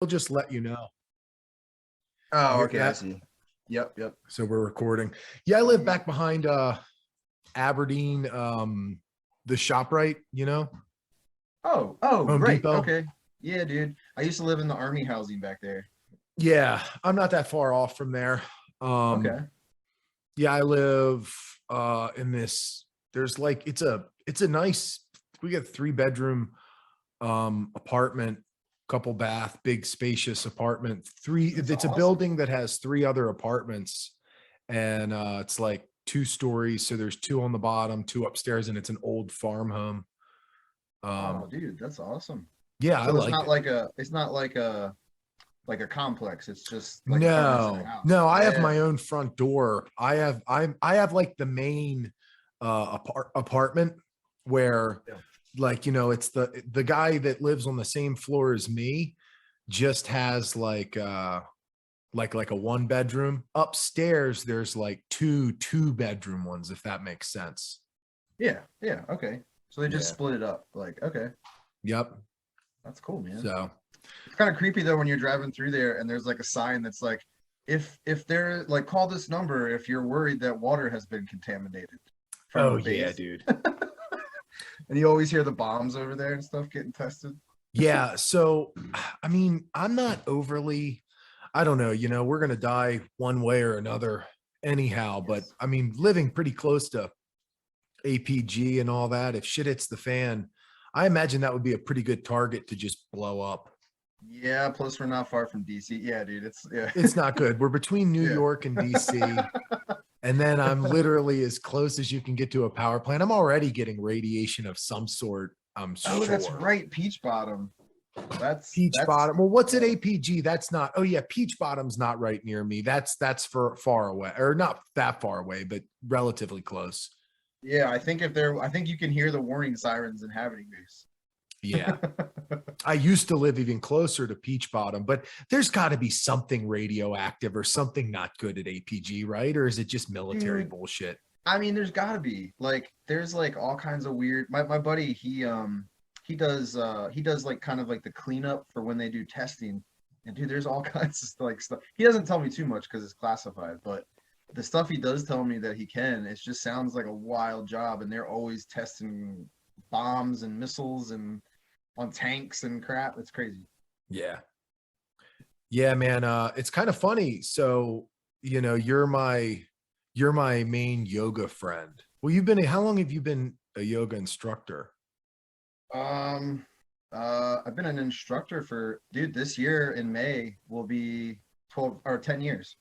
We'll just let you know. You Oh, hear okay, I that? see. Yep. So we're recording. Yeah, I live back behind Aberdeen, the ShopRite, Oh, Home right. Depot. Okay. Yeah, dude. I used to live in the army housing back there. Yeah, I'm not that far off from there. Okay. Yeah, I live in this, there's like it's a nice, we got 3 bedroom apartment, couple bath, big spacious apartment. That's It's a awesome. building that has 3 other apartments, and it's like 2 stories. So there's 2 on the bottom, 2 upstairs, and it's an old farm home. Oh, Um, dude, that's awesome. yeah, I So like it. it's not like a complex. It's just like apartments in a No, house. no, I have Yeah. my own front door. I have like the main apartment where, Yeah. like, it's the guy that lives on the same floor as me, just has like a 1 bedroom. Upstairs there's like two bedroom ones, if that makes sense. Yeah. Yeah. Okay. So they just Yeah. split it up. Like, okay, Yep. that's cool, man. So It's kind of creepy though when you're driving through there and there's like a sign that's like, if they're like, call this number if you're worried that water has been contaminated from oh the yeah, base. dude. And you always hear the bombs over there and stuff getting tested. Yeah, so I mean, I'm not overly, I don't know, we're going to die one way or another anyhow, but Yes. I mean, living pretty close to APG and all that, if shit hits the fan, I imagine that would be a pretty good target to just blow up. Yeah, plus we're not far from DC. Yeah, dude, it's yeah. It's not good. We're between New Yeah. York and DC, and then I'm literally as close as you can get to a power plant. I'm already getting radiation of some sort, I'm Oh, that's sure. right, Peach Bottom. Peach That's Bottom. Well, what's at yeah. APG? That's not. Oh yeah, Peach Bottom's not right near me. That's for far away, or not that far away, but relatively close. Yeah, I think you can hear the warning sirens inhabiting base. Yeah. I used to live even closer to Peach Bottom, but there's got to be something radioactive or something not good at APG, right? Or is it just military Dude, bullshit? I mean, there's gotta be. Like, there's like all kinds of weird. My buddy, he does like kind of like the cleanup for when they do testing. And dude, there's all kinds of like stuff. He doesn't tell me too much because it's classified, but the stuff he does tell me that he can, it just sounds like a wild job. And they're always testing bombs and missiles and on tanks and crap. It's crazy. Yeah. Yeah, man. It's kind of funny. So, you're my main yoga friend. Well, how long have you been a yoga instructor? Um, I've been an instructor for, dude, this year in May will be 12 or 10 years.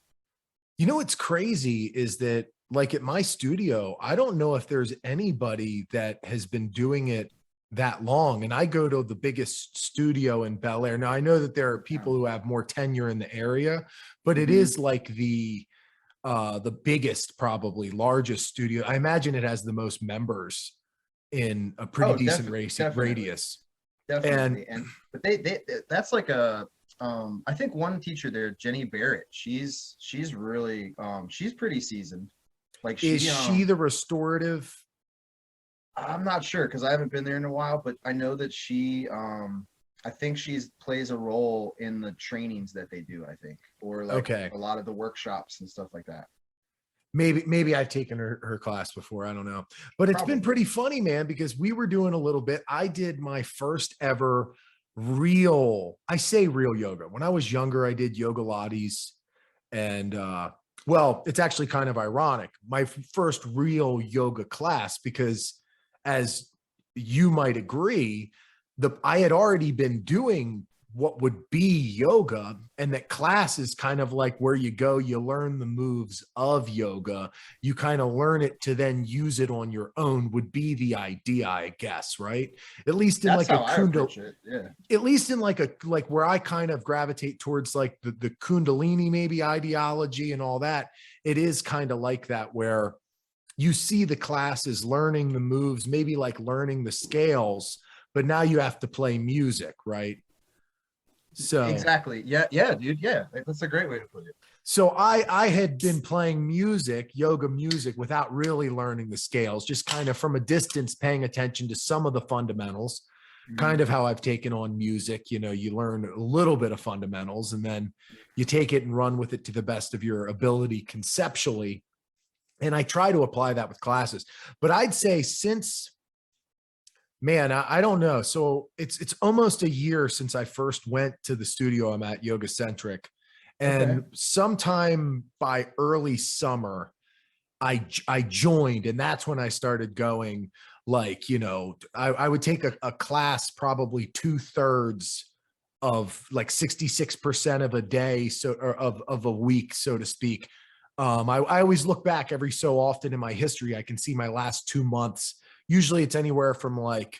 What's crazy is that, like, at my studio, I don't know if there's anybody that has been doing it that long. And I go to the biggest studio in Bel Air. Now I know that there are Yeah. people who have more tenure in the area, but it Hmm. is like the biggest, probably largest studio. I imagine it has the most members in a pretty Oh, decent definitely, radius. And definitely. And but they that's like a I think one teacher there, Jenny Barrett, she's really she's pretty seasoned. Like is she she the restorative? I'm not sure because I haven't been there in a while, but I know that she I think she's plays a role in the trainings that they do, I think, or like Okay. a lot of the workshops and stuff like that. Maybe I've taken her class before. I don't know. But it's been Probably. pretty funny, man, because we were doing a little bit. I did my first ever real, I say real yoga. When I was younger, I did yoga lattes, and well, it's actually kind of ironic. My first real yoga class, because as you might agree, I had already been doing what would be yoga, and that class is kind of like where you go, you learn the moves of yoga, you kind of learn it to then use it on your own, would be the idea, I guess, right? At least in That's like a how I kundal, approach it. Yeah. at least in like where I kind of gravitate towards like the kundalini maybe ideology and all that. It is kind of like that, where you see the classes learning the moves, maybe like learning the scales, but now you have to play music, right? So Exactly. Yeah, yeah, dude. Yeah. That's a great way to put it. so I had been playing music, yoga music, without really learning the scales, just kind of from a distance paying attention to some of the fundamentals. kind of how I've taken on music. You know, you learn a little bit of fundamentals and then you take it and run with it to the best of your ability conceptually. And I try to apply that with classes. But I'd say since, man, I don't know. So it's almost a year since I first went to the studio I'm at, Yoga Centric. Okay. And sometime by early summer, I joined, and that's when I started going, like, you know, I would take a class probably 2/3 of like 66% of a day, so, or of a week, so to speak. I always look back every so often in my history. I can see my last 2 months. Usually it's anywhere from like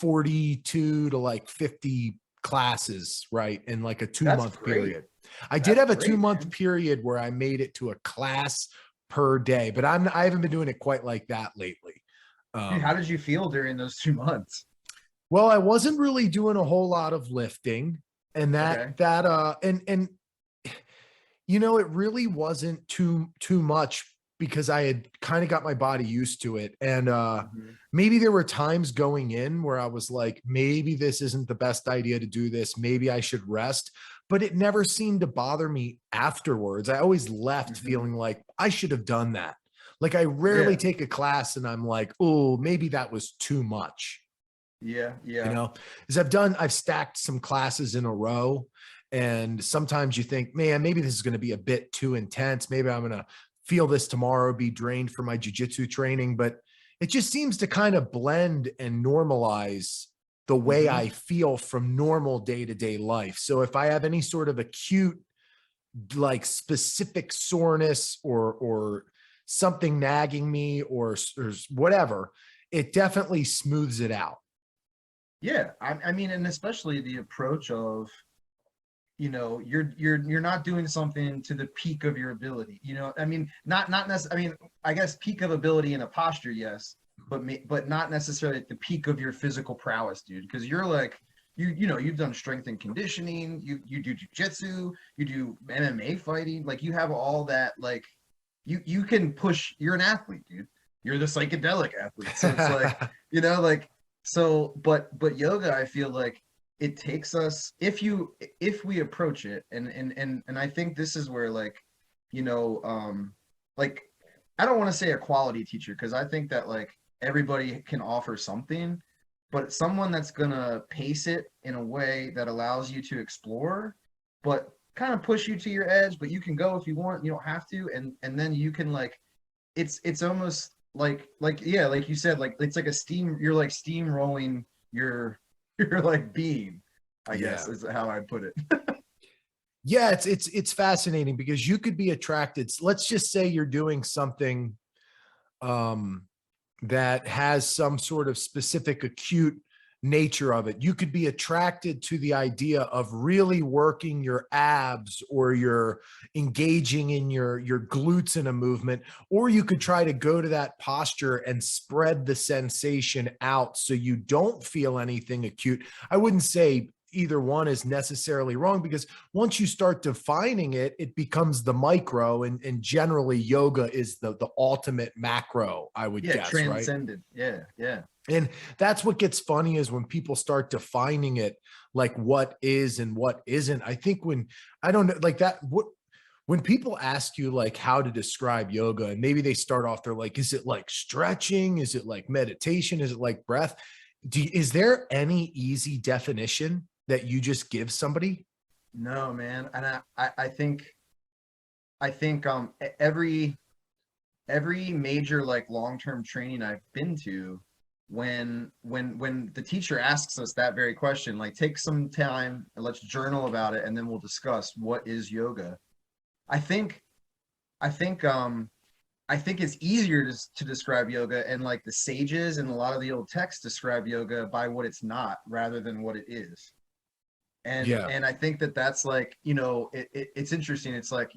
42 to like 50 classes, right? In like a two That's month great. period. I did That's have a great, 2 month man. period where I made it to a class per day, but I haven't been doing it quite like that lately. Dude, how Um, did you feel during those 2 months? well, I wasn't really doing a whole lot of lifting, and Okay. and you know, it really wasn't too much because I had kind of got my body used to it. And Hmm. maybe there were times going in where I was like, maybe this isn't the best idea to do this. Maybe I should rest. But it never seemed to bother me afterwards. I always left Hmm. feeling like I should have done that. Like I rarely Yeah. take a class and I'm like, oh, maybe that was too much, Yeah. you Yeah. know, because I've stacked some classes in a row, and sometimes you think, man, maybe this is going to be a bit too intense, maybe I'm going to feel this tomorrow, be drained for my jujitsu training, but it just seems to kind of blend and normalize the way Hmm. I feel from normal day-to-day life. So if I have any sort of acute, like specific soreness or something nagging me, or whatever, it definitely smooths it out. Yeah. I mean, and especially the approach of, you're not doing something to the peak of your ability. I mean, not necessarily. I mean, I guess peak of ability in a posture, yes, but not necessarily at the peak of your physical prowess, dude. Because you're like, you've done strength and conditioning, you do jujitsu, you do MMA fighting, like you have all that, like you can push. You're an athlete, dude. You're the psychedelic athlete. So it's like, like, so, but yoga, I feel like it takes us, if we approach it, and I think this is where, like, you know like, I don't want to say a quality teacher, because I think that, like, everybody can offer something, but someone that's gonna pace it in a way that allows you to explore, but kind of push you to your edge, but you can go if you want, you don't have to, and then you can, like, it's almost like, yeah, like you said, like it's like a steam, you're like steamrolling your your like being, I guess Yeah. is how I'd put it. Yeah, it's fascinating because you could be attracted. Let's just say you're doing something um that has some sort of specific acute nature of it. You could be attracted to the idea of really working your abs, or you're engaging in your glutes in a movement, or you could try to go to that posture and spread the sensation out so you don't feel anything acute. I wouldn't say either one is necessarily wrong, because once you start defining it, it becomes the micro, and generally yoga is the ultimate macro, I would Yeah, guess, right? transcendent. Yeah, yeah. And that's what gets funny, is when people start defining it, like what is and what isn't. I think when, I don't know, like that, what, when people ask you like how to describe yoga, and maybe they start off, they're like, is it like stretching? Is it like meditation? Is it like breath? Is there any easy definition that you just give somebody? No, man. And I think every major, like, long-term training I've been to, when the teacher asks us that very question, like, take some time and let's journal about it, and then we'll discuss what is yoga. I think I think I think it's easier to describe yoga, and like the sages and a lot of the old texts describe yoga by what it's not rather than what it is. Yeah. And I think that that's like, it's interesting. It's like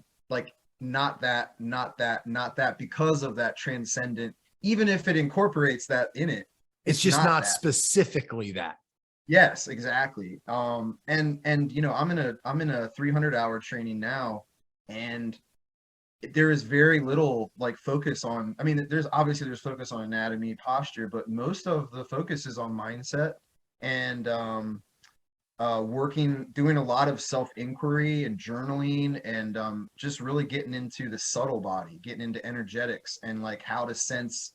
not that, not that, not that, because of that transcendent, even if it incorporates that in it, It's it's just not not that. specifically that. Yes, exactly. And I'm in a 300-hour training now, and there is very little, like, focus on, I mean, there's focus on anatomy, posture, but most of the focus is on mindset and doing a lot of self-inquiry and journaling, and just really getting into the subtle body, getting into energetics, and like how to sense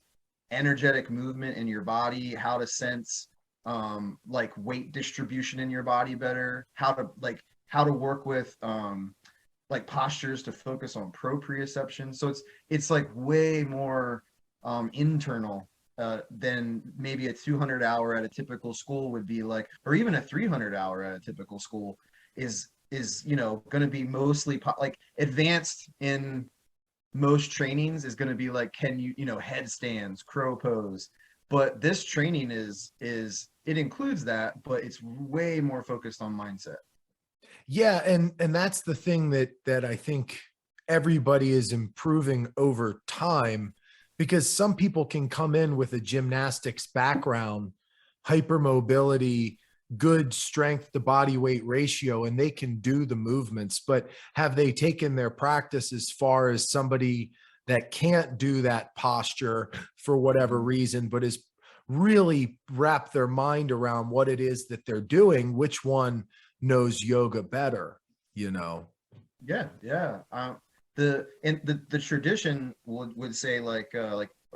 energetic movement in your body, how to sense like weight distribution in your body better, how to work with like postures to focus on proprioception. So it's like way more internal than maybe a 200 hour at a typical school would be like, or even a 300 hour at a typical school is going to be mostly like advanced in most trainings is going to be like, can headstands, crow pose. But this training it includes that, but it's way more focused on mindset. Yeah, and that's the thing that I think everybody is improving over time, because some people can come in with a gymnastics background, hypermobility, good strength to body weight ratio, and they can do the movements, but have they taken their practice as far as somebody that can't do that posture for whatever reason, but is really wrap their mind around what it is that they're doing, which one knows yoga better, you know? Yeah, yeah. The tradition would say like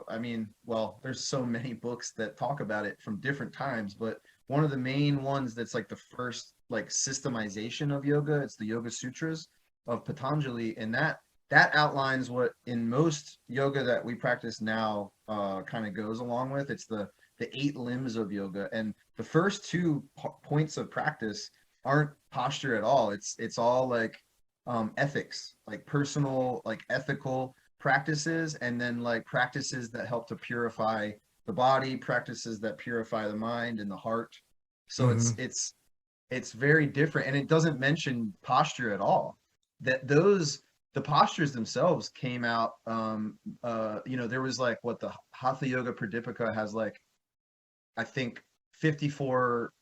I mean, well, there's so many books that talk about it from different times, but one of the main ones that's like the first like systemization of yoga, it's the Yoga Sutras of Patanjali, and that outlines what in most yoga that we practice now kind of goes along with. It's the 8 limbs of yoga, and the first 2 points of practice aren't posture at all. It's all like ethics, like personal, like ethical practices, and then like practices that help to purify the body, practices that purify the mind and the heart. So it's very different, and it doesn't mention posture at all. The postures themselves came out. There was like what the Hatha Yoga Pradipika has, like I think 54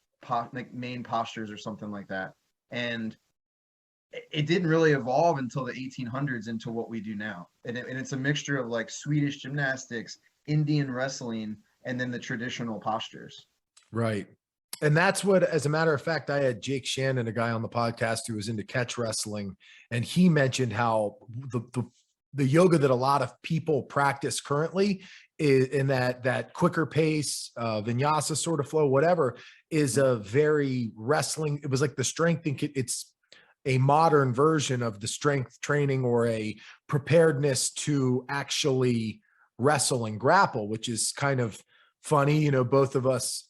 like main postures or something like that, and it didn't really evolve until the 1800s into what we do now. And it's a mixture of like Swedish gymnastics, Indian wrestling, and then the traditional postures. Right. And that's what, as a matter of fact, I had Jake Shannon, a guy on the podcast who was into catch wrestling, and he mentioned how the yoga that a lot of people practice currently is in that quicker pace, vinyasa sort of flow, whatever, is a very wrestling. It was like the strength, it's a modern version of the strength training or a preparedness to actually wrestle and grapple, which is kind of funny. You know, both of us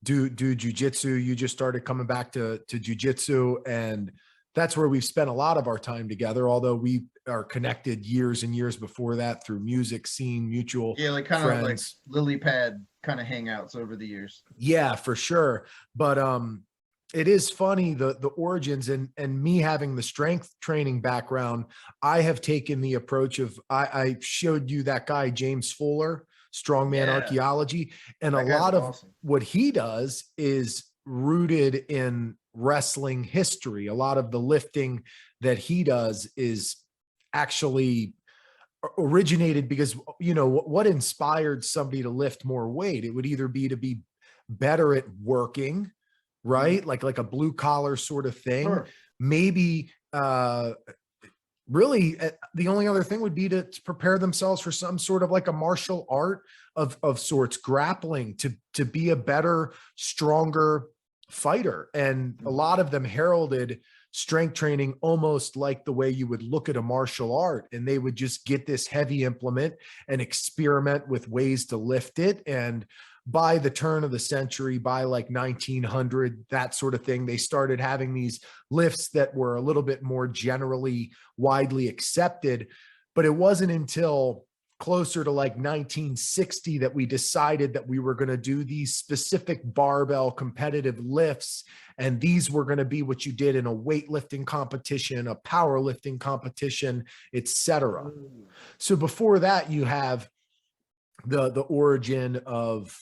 do jujitsu. You just started coming back to jujitsu, and that's where we've spent a lot of our time together, although we are connected years and years before that through music scene, mutual like kind friends. of like lily pad kind of hangouts over the years. Yeah, for sure. But it is funny, the origins, and me having the strength training background, I have taken the approach of, I showed you that guy, James Fuller, Strongman Archaeology, and a lot of awesome. What he does is rooted in wrestling history. A lot of the lifting that he does is actually originated because, you know, what inspired somebody to lift more weight? It would either be to be better at working, right? Like a blue collar sort of thing. Sure. Maybe really the only other thing would be to prepare themselves for some sort of like a martial art of sorts, grappling, to be a better, stronger fighter. And a lot of them heralded strength training almost like the way you would look at a martial art, and they would just get this heavy implement and experiment with ways to lift it. And by the turn of the century, by like 1900, that sort of thing, they started having these lifts that were a little bit more generally widely accepted. But it wasn't until closer to like 1960 that we decided that we were going to do these specific barbell competitive lifts. And these were going to be what you did in a weightlifting competition, a powerlifting competition, etc. So before that, you have the origin of,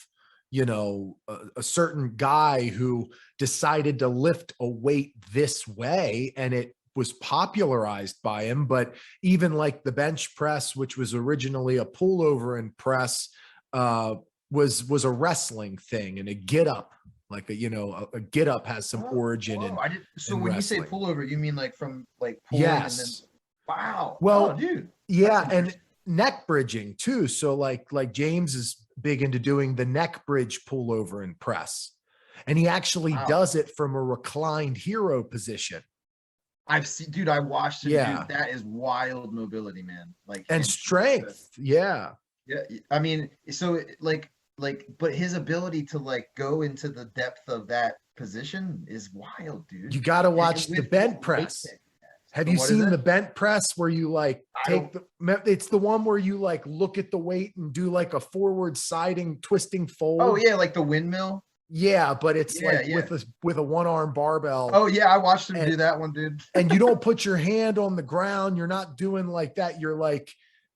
you know, a certain guy who decided to lift a weight this way, and it was popularized by him. But even like the bench press, which was originally a pullover and press, was a wrestling thing and a get up. Like a get up has some Oh, origin whoa, I did. So in when you say wrestling. pullover, you mean like from like pulling and then, Yes. wow. Oh, Well, dude, that's yeah, and interesting. neck bridging too. So like James is big into doing the neck bridge pullover and press. And he actually Wow. does it from a reclined hero position. I've seen, dude, I watched him, dude. Yeah. That is wild mobility, man. Like, And and strength. strength. Yeah. Yeah, I mean, so but his ability to like go into the depth of that position is wild, dude. You got to And watch the with bent what weight press. tech he has. Have The you what is seen it? the bent press where you like I don't. it's the one where you like look at the weight and do like a forward siding twisting Oh fold? yeah, like the windmill. Yeah, but it's Yeah, like yeah. with a one arm barbell, Oh yeah, I watched him and do that one, dude. and you don't put your hand on the ground. You're not doing like that. You're like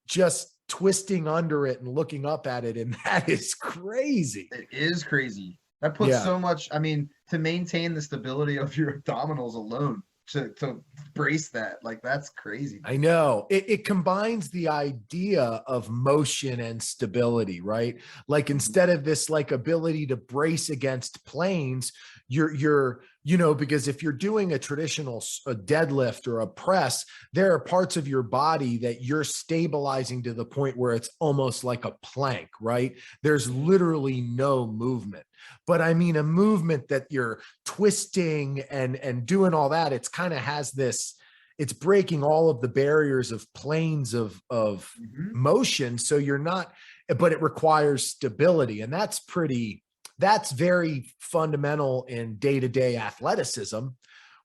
just twisting under it and looking up at it. And that is crazy. It is crazy. That puts Yeah. so much. I mean, to maintain the stability of your abdominals alone, to brace that, like that's crazy, I dude. know it combines the idea of motion and stability, right? Like Mhm. instead of this like ability to brace against planes, because if you're doing a traditional a deadlift or a press, there are parts of your body that you're stabilizing to the point where it's almost like a plank, right? There's Mhm. literally no movement. But I mean, a movement that you're twisting and doing all that, it's kind of has this, it's breaking all of the barriers of planes of Mhm. motion. So you're not, but it requires stability. And that's very fundamental in day-to-day athleticism,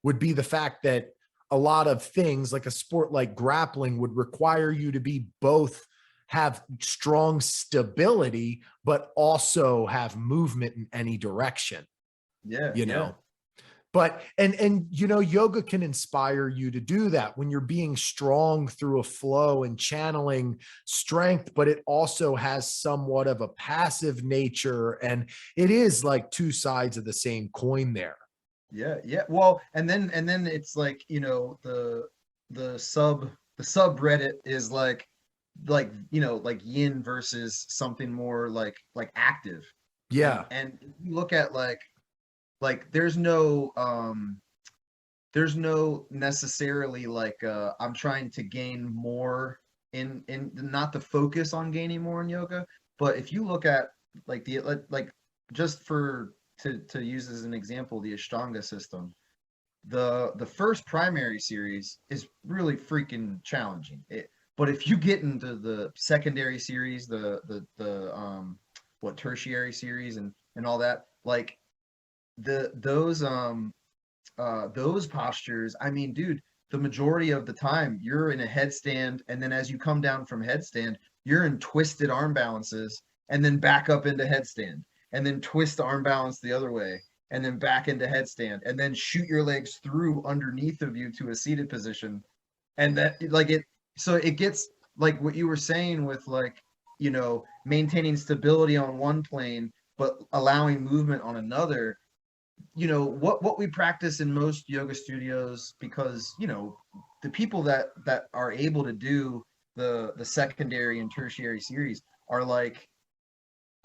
would be the fact that a lot of things like a sport like grappling would require you to be both have strong stability, but also have movement in any direction, Yeah, you yeah. know? But yoga can inspire you to do that when you're being strong through a flow and channeling strength, but it also has somewhat of a passive nature, and it is like two sides of the same coin there. Yeah, yeah. Well, and then it's like, the sub the subreddit is like yin versus something more like active. And Yeah. and if you look at like there's no necessarily like I'm trying to gain more in not the focus on gaining more in yoga, but if you look at like just for to use as an example the Ashtanga system, the first primary series is really freaking challenging. But if you get into the secondary series, the what tertiary series and all that, like the those postures, I mean, dude, the majority of the time you're in a headstand, and then as you come down from headstand, you're in twisted arm balances, and then back up into headstand, and then twist the arm balance the other way, and then back into headstand, and then shoot your legs through underneath of you to a seated position. And that like it so it gets like what you were saying with like, maintaining stability on one plane but allowing movement on another. What we practice in most yoga studios, because the people that are able to do the secondary and tertiary series are like,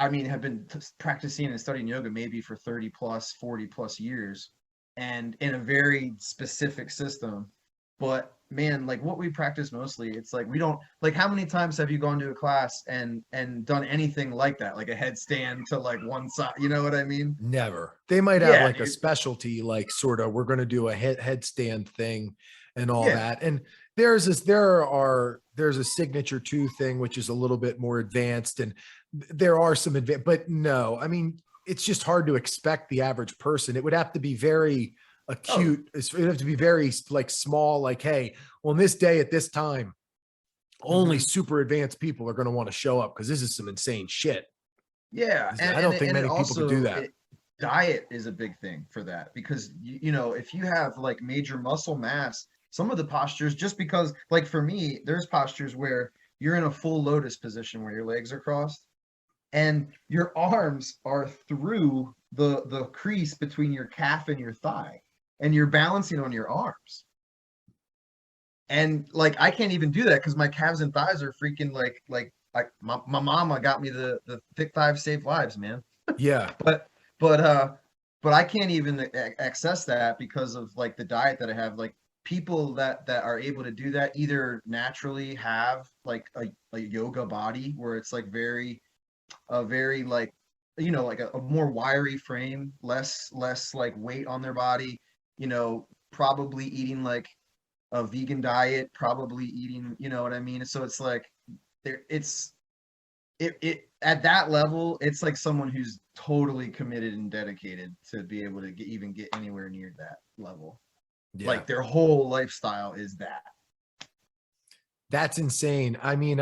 I mean, have been practicing and studying yoga maybe for 30 plus 40 plus years, and in a very specific system. But man, like what we practice mostly, it's like we don't like, how many times have you gone to a class and done anything like that, like a headstand to like one side, you know what I mean? Never. They might have Yeah, like a dude. specialty, like sort of, we're going to do a headstand thing and all Yeah. that. And there's a signature two thing, which is a little bit more advanced. And there are some advanced, but no, I mean, it's just hard to expect the average person. It would have to be very Oh, acute. It would have to be very like small, like, hey, on this day at this time, only hmm, super advanced people are going to want to show up because this is some insane shit. yeah, and I and don't it, think and it many people could do also that. diet is a big thing for that, because if you have like major muscle mass, some of the postures, just because like for me, there's postures where you're in a full lotus position where your legs are crossed and your arms are through the crease between your calf and your thigh, and you're balancing on your arms. And like I can't even do that because my calves and thighs are freaking like my mama got me the thick thighs save lives, man. Yeah. But but but I can't even access that because of like the diet that I have. Like people that are able to do that either naturally have like a yoga body where it's like very like like a more wiry frame, less like weight on their body, probably eating like a vegan diet, probably eating, you know what I mean? So it's like there it at that level, it's like someone who's totally committed and dedicated to be able to even get anywhere near that level. Yeah. Like their whole lifestyle is that. That's insane. I mean,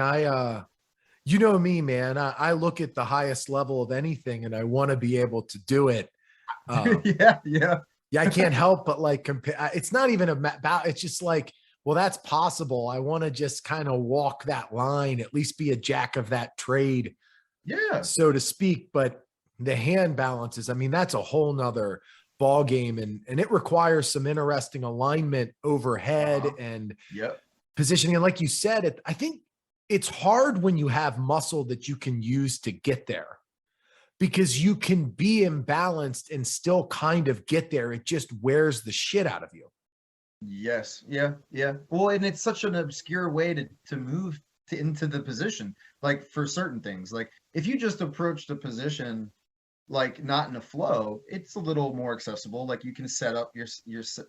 you know me, man, I look at the highest level of anything and I want to be able to do it. Yeah, yeah. Yeah, I can't help but like compare. It's not even about, it's just like, well, that's possible. I want to just kind of walk that line, at least be a jack of that trade, Yeah. so to speak. But the hand balances, I mean, that's a whole nother ball game, and it requires some interesting alignment overhead and Yep. positioning. And like you said, I think it's hard when you have muscle that you can use to get there, because you can be imbalanced and still kind of get there. It just wears the shit out of you. Yes. Yeah. Yeah. Well, and it's such an obscure way to move into the position. Like for certain things, like if you just approach the position like not in a flow, it's a little more accessible. Like you can set up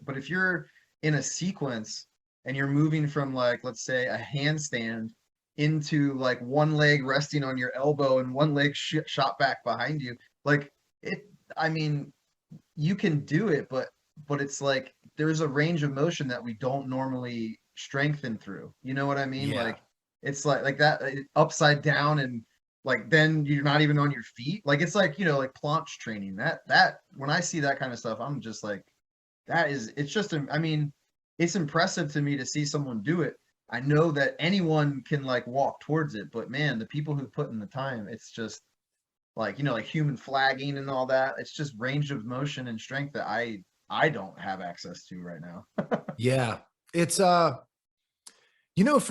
but if you're in a sequence and you're moving from like, let's say a handstand into like one leg resting on your elbow and one leg shot back behind you, like I mean, you can do it, but it's like there's a range of motion that we don't normally strengthen through. You know what I mean? Yeah. Like it's like that upside down, and like then you're not even on your feet. Like it's like, like planche training. That when I see that kind of stuff, I'm just like, it's just, I mean, it's impressive to me to see someone do it. I know that anyone can like walk towards it, but man, the people who put in the time, it's just like, like human flagging and all that. It's just range of motion and strength that I don't have access to right now. Yeah. It's, for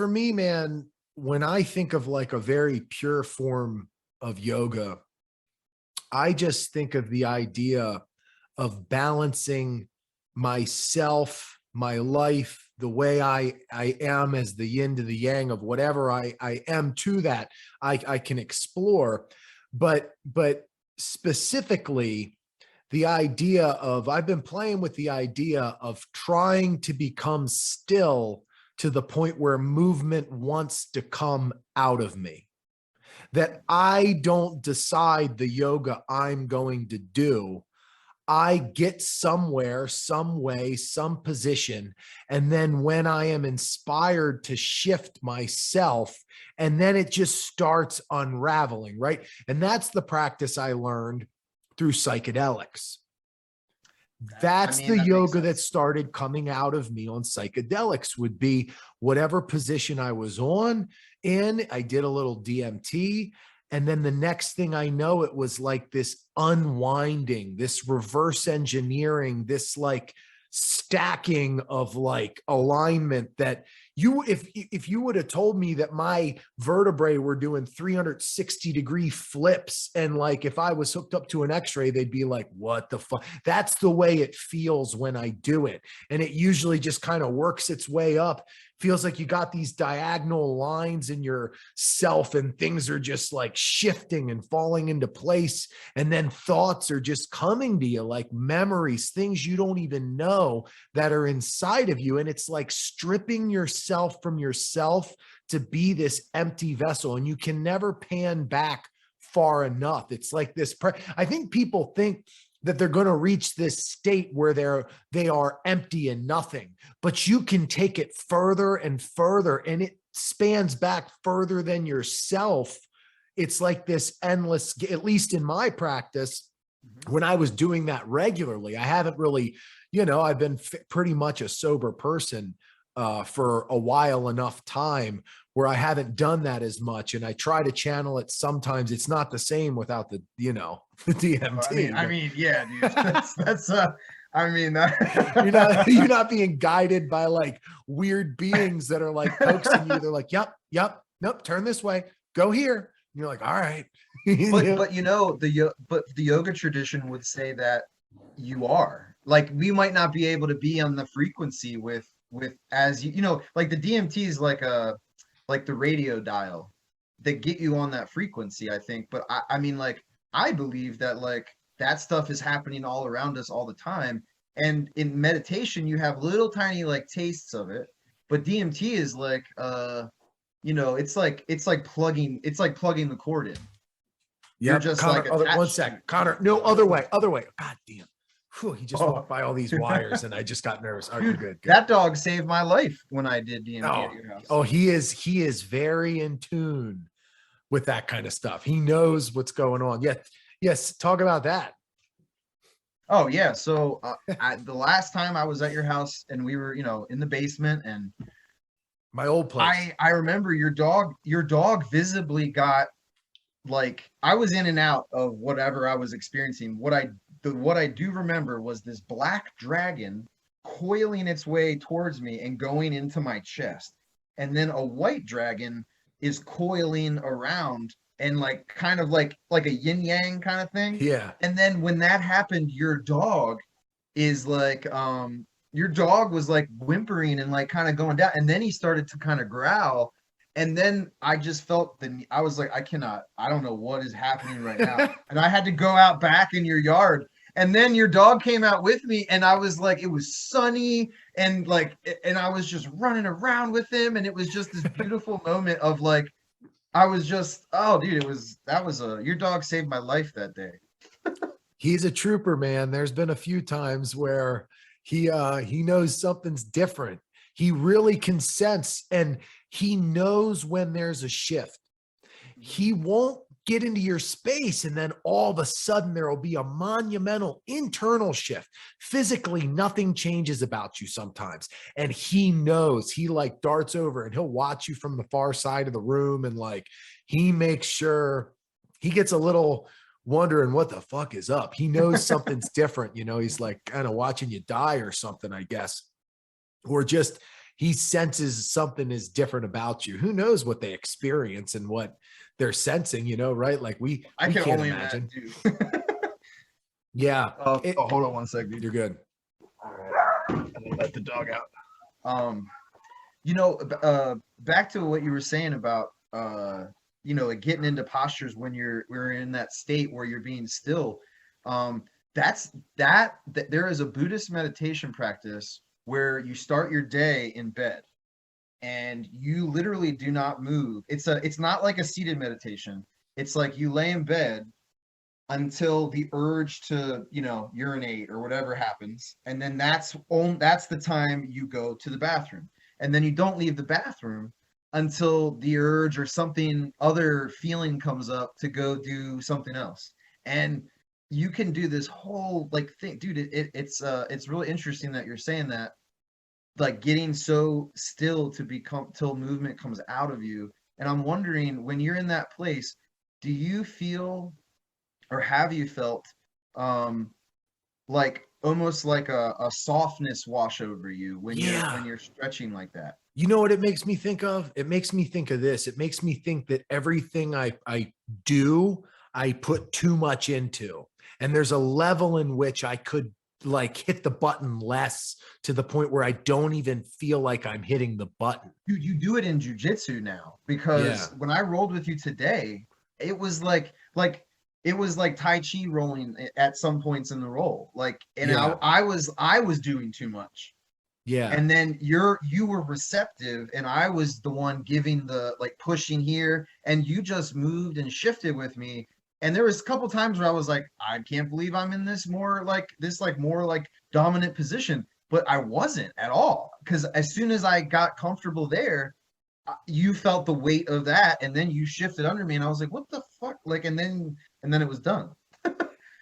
me, man, when I think of like a very pure form of yoga, I just think of the idea of balancing myself, my life, the way I am as the yin to the yang of whatever I am to that I can explore. But specifically, the idea of, I've been playing with the idea of trying to become still to the point where movement wants to come out of me, that I don't decide the yoga I'm going to do. I get somewhere, some way, some position. And then when I am inspired to shift myself, and then it just starts unraveling, right? And that's the practice I learned through psychedelics. That's the yoga that started coming out of me on psychedelics, would be whatever position I was I did a little DMT. And then the next thing I know, it was like this unwinding, this reverse engineering, this like stacking of like alignment that if you would have told me that my vertebrae were doing 360-degree flips, and like if I was hooked up to an x-ray, they'd be like, what the fuck? That's the way it feels when I do it. And it usually just kind of works its way up. Feels like you got these diagonal lines in your self, and things are just like shifting and falling into place. And then thoughts are just coming to you, like memories, things you don't even know that are inside of you. And it's like stripping yourself from yourself to be this empty vessel. And you can never pan back far enough. It's like this. I think people think that they're going to reach this state where they are empty and nothing, but you can take it further and further, and it spans back further than yourself. It's like this endless, at least in my practice, when I was doing that regularly. I haven't really, I've been pretty much a sober person for a while enough time where I haven't done that as much. And I try to channel it sometimes. It's not the same without the, the DMT. I mean, yeah, dude, that's I mean, you're not being guided by like weird beings that are like coaxing you. They're like, yep, nope, turn this way, go here. And you're like, all right. but the yoga tradition would say that you are. Like we might not be able to be on the frequency with as you know, like the DMT is like the radio dial that get you on that frequency, I think. But I mean, like I believe that like that stuff is happening all around us all the time. And in meditation, you have little tiny like tastes of it. But DMT is like you know, it's like plugging the cord in. You're Yep. just like Connor, other, one attached to sec. Connor, no, other way, other way. God damn. Whew, he just Oh. walked by all these wires and I just got nervous. All right, Dude, we're good. that dog saved my life when I did DMT Oh, at your house. oh, he is very in tune with that kind of stuff. He knows what's going on. Yes, talk about that. Oh yeah. So the last time I was at your house and we were, you know, in the basement, and My old place. I remember your dog visibly got like I was in and out of whatever I was experiencing. What I do remember was this black dragon coiling its way towards me and going into my chest. And then a white dragon is coiling around and like kind of like a yin yang kind of thing. Yeah. And then when that happened, is like your dog was like whimpering and like kind of going down, and then he started to kind of growl. And then I just felt I was like, I don't know what is happening right now. And I had to go out back in your yard. And then your dog came out with me, and I was like, it was sunny, and like, and I was just running around with him. And it was just this beautiful moment of like, I was just, oh, dude, your dog saved my life that day. He's a trooper, man. There's been a few times where he knows something's different. He really can sense, and he knows when there's a shift. He won't get into your space and then all of a sudden there will be a monumental internal shift. Physically, nothing changes about you sometimes. And he knows. He like darts over and he'll watch you from the far side of the room, and like he makes sure, he gets a little wondering what the fuck is up. He knows something's different. You know, he's like kind of watching you die or something, I guess. Or just he senses something is different about you. Who knows what they experience and what they're sensing, you know, right? Like we I can can't only imagine. imagine. Yeah. Hold on one second, dude. You're good. All right. I'm gonna let the dog out. You know, back to what you were saying about you know, like getting into postures when we're in that state where you're being still. That there is a Buddhist meditation practice where you start your day in bed and you literally do not move. It's not like a seated meditation. It's like you lay in bed until the urge to, you know, urinate or whatever happens, and then that's the time you go to the bathroom, and then you don't leave the bathroom until the urge or something other feeling comes up to go do something else. And you can do this whole like thing, dude. It's really interesting that you're saying that, like getting so still to become till movement comes out of you. And I'm wondering, when you're in that place, do you feel, or have you felt like almost like a softness wash over you when you're stretching like that? You know what it makes me think of? It makes me think of this. It makes me think that everything I do, I put too much into. And there's a level in which I could like hit the button less, to the point where I don't even feel like I'm hitting the button. Dude, you do it in jujitsu now, because when I rolled with you today, it was like it was like Tai Chi rolling at some points in the roll. Like, and I was doing too much. Yeah. And then you were receptive, and I was the one giving the like pushing here, and you just moved and shifted with me. And there was a couple times where I was like, I can't believe I'm in this more like dominant position, but I wasn't at all, because as soon as I got comfortable there, you felt the weight of that, and then you shifted under me, and I was like, what the fuck? Like, and then it was done.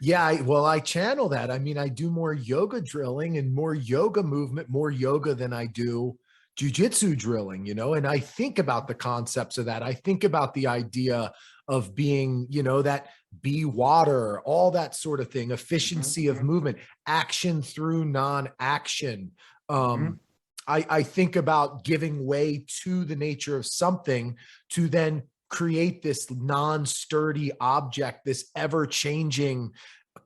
Yeah, I channel that. I mean, I do more yoga drilling and more yoga movement, more yoga than I do jujitsu drilling, you know, and I think about the concepts of that. I think about the idea of being, you know, that be water, all that sort of thing, efficiency of movement, action through non-action. I think about giving way to the nature of something to then create this non-sturdy object, this ever-changing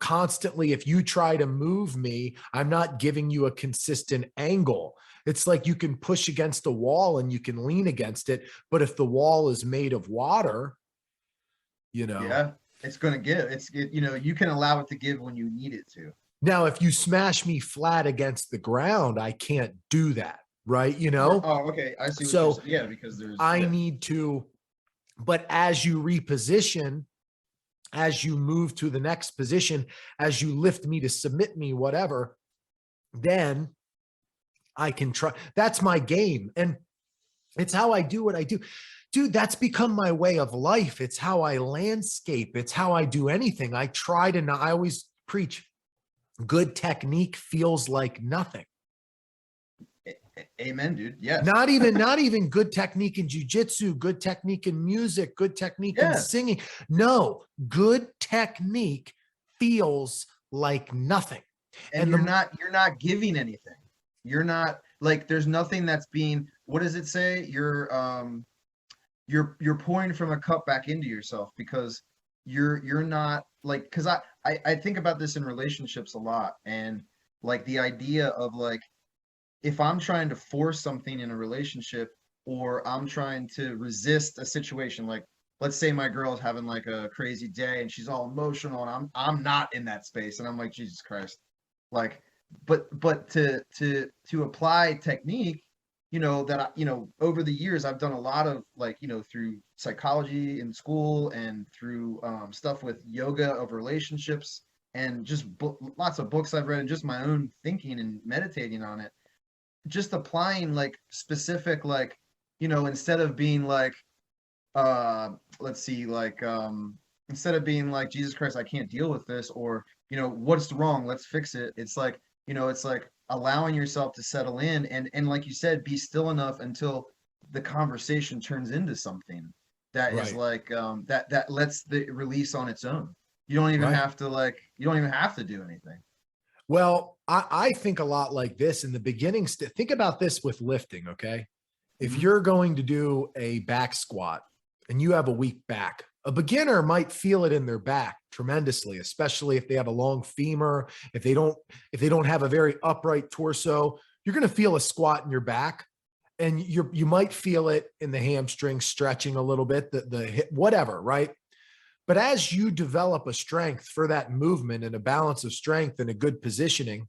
constantly, if you try to move me, I'm not giving you a consistent angle. It's like you can push against a wall and you can lean against it. But if the wall is made of water, you know, Yeah, it's going to give. You know, you can allow it to give when you need it to. now if you smash me flat against the ground, I can't do that. Right. You know, Oh, okay. I see what you're so saying. Yeah, because there's, I yeah. need to, but as you reposition, as you move to the next position, as you lift me to submit me, whatever, then I can try. That's my game. And it's how I do what I do. Dude, that's become my way of life. It's how I landscape. It's how I do anything. I try to not, I always preach good technique feels like nothing. Amen, dude. Yes. Not even good technique in jujitsu, good technique in music, good technique in Yeah. singing. No, good technique feels like nothing. And you're not giving anything. You're not like, there's nothing that's being, what does it say? You're pouring from a cup back into yourself, because you're not like, because I think about this in relationships a lot, and like the idea of like, if I'm trying to force something in a relationship, or I'm trying to resist a situation, like let's say my girl's having like a crazy day and she's all emotional, and I'm not in that space, and I'm like, Jesus Christ, like, but to apply technique, you know, that I, you know, over the years I've done a lot of, like, you know, through psychology in school, and through stuff with yoga of relationships, and just lots of books I've read, and just my own thinking and meditating on it, just applying like specific, like, you know, instead of being like, let's see, like, instead of being like, Jesus Christ, I can't deal with this, or, you know, what's wrong, let's fix it. It's like, you know, it's like allowing yourself to settle in, and like you said, be still enough until the conversation turns into something that is Right. like, that lets the release on its own. You don't even Right. have to, like, you don't even have to do anything. Well, I think a lot like this in the beginning. Think about this with lifting. Okay. If Mhm. you're going to do a back squat and you have a weak back, a beginner might feel it in their back tremendously, especially if they have a long femur, if they don't have a very upright torso. You're going to feel a squat in your back, and you might feel it in the hamstring stretching a little bit, the hip, whatever, right? But as you develop a strength for that movement and a balance of strength and a good positioning,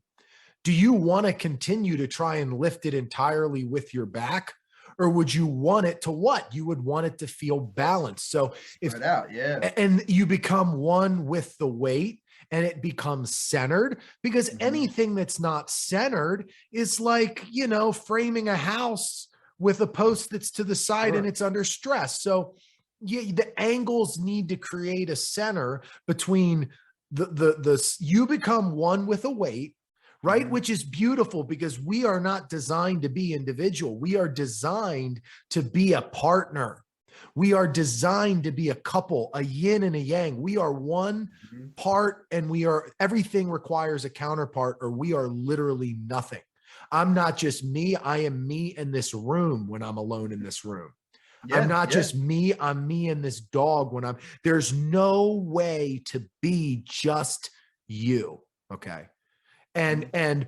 do you want to continue to try and lift it entirely with your back? Or would you want it to what? You would want it to feel balanced. So if, Spread out, yeah. and you become one with the weight, and it becomes centered, because Mhm. anything that's not centered is like, you know, framing a house with a post that's to the side and Sure. it's under stress. So yeah, the angles need to create a center between the you become one with a weight, right? Mhm. Which is beautiful, because we are not designed to be individual. We are designed to be a partner. We are designed to be a couple, a yin and a yang. We are one Mhm. part, and everything requires a counterpart, or we are literally nothing. I'm not just me. I am me in this room when I'm alone in this room. I'm Yeah, not yeah. just me. I'm me and this dog there's no way to be just you. Okay. Mhm. And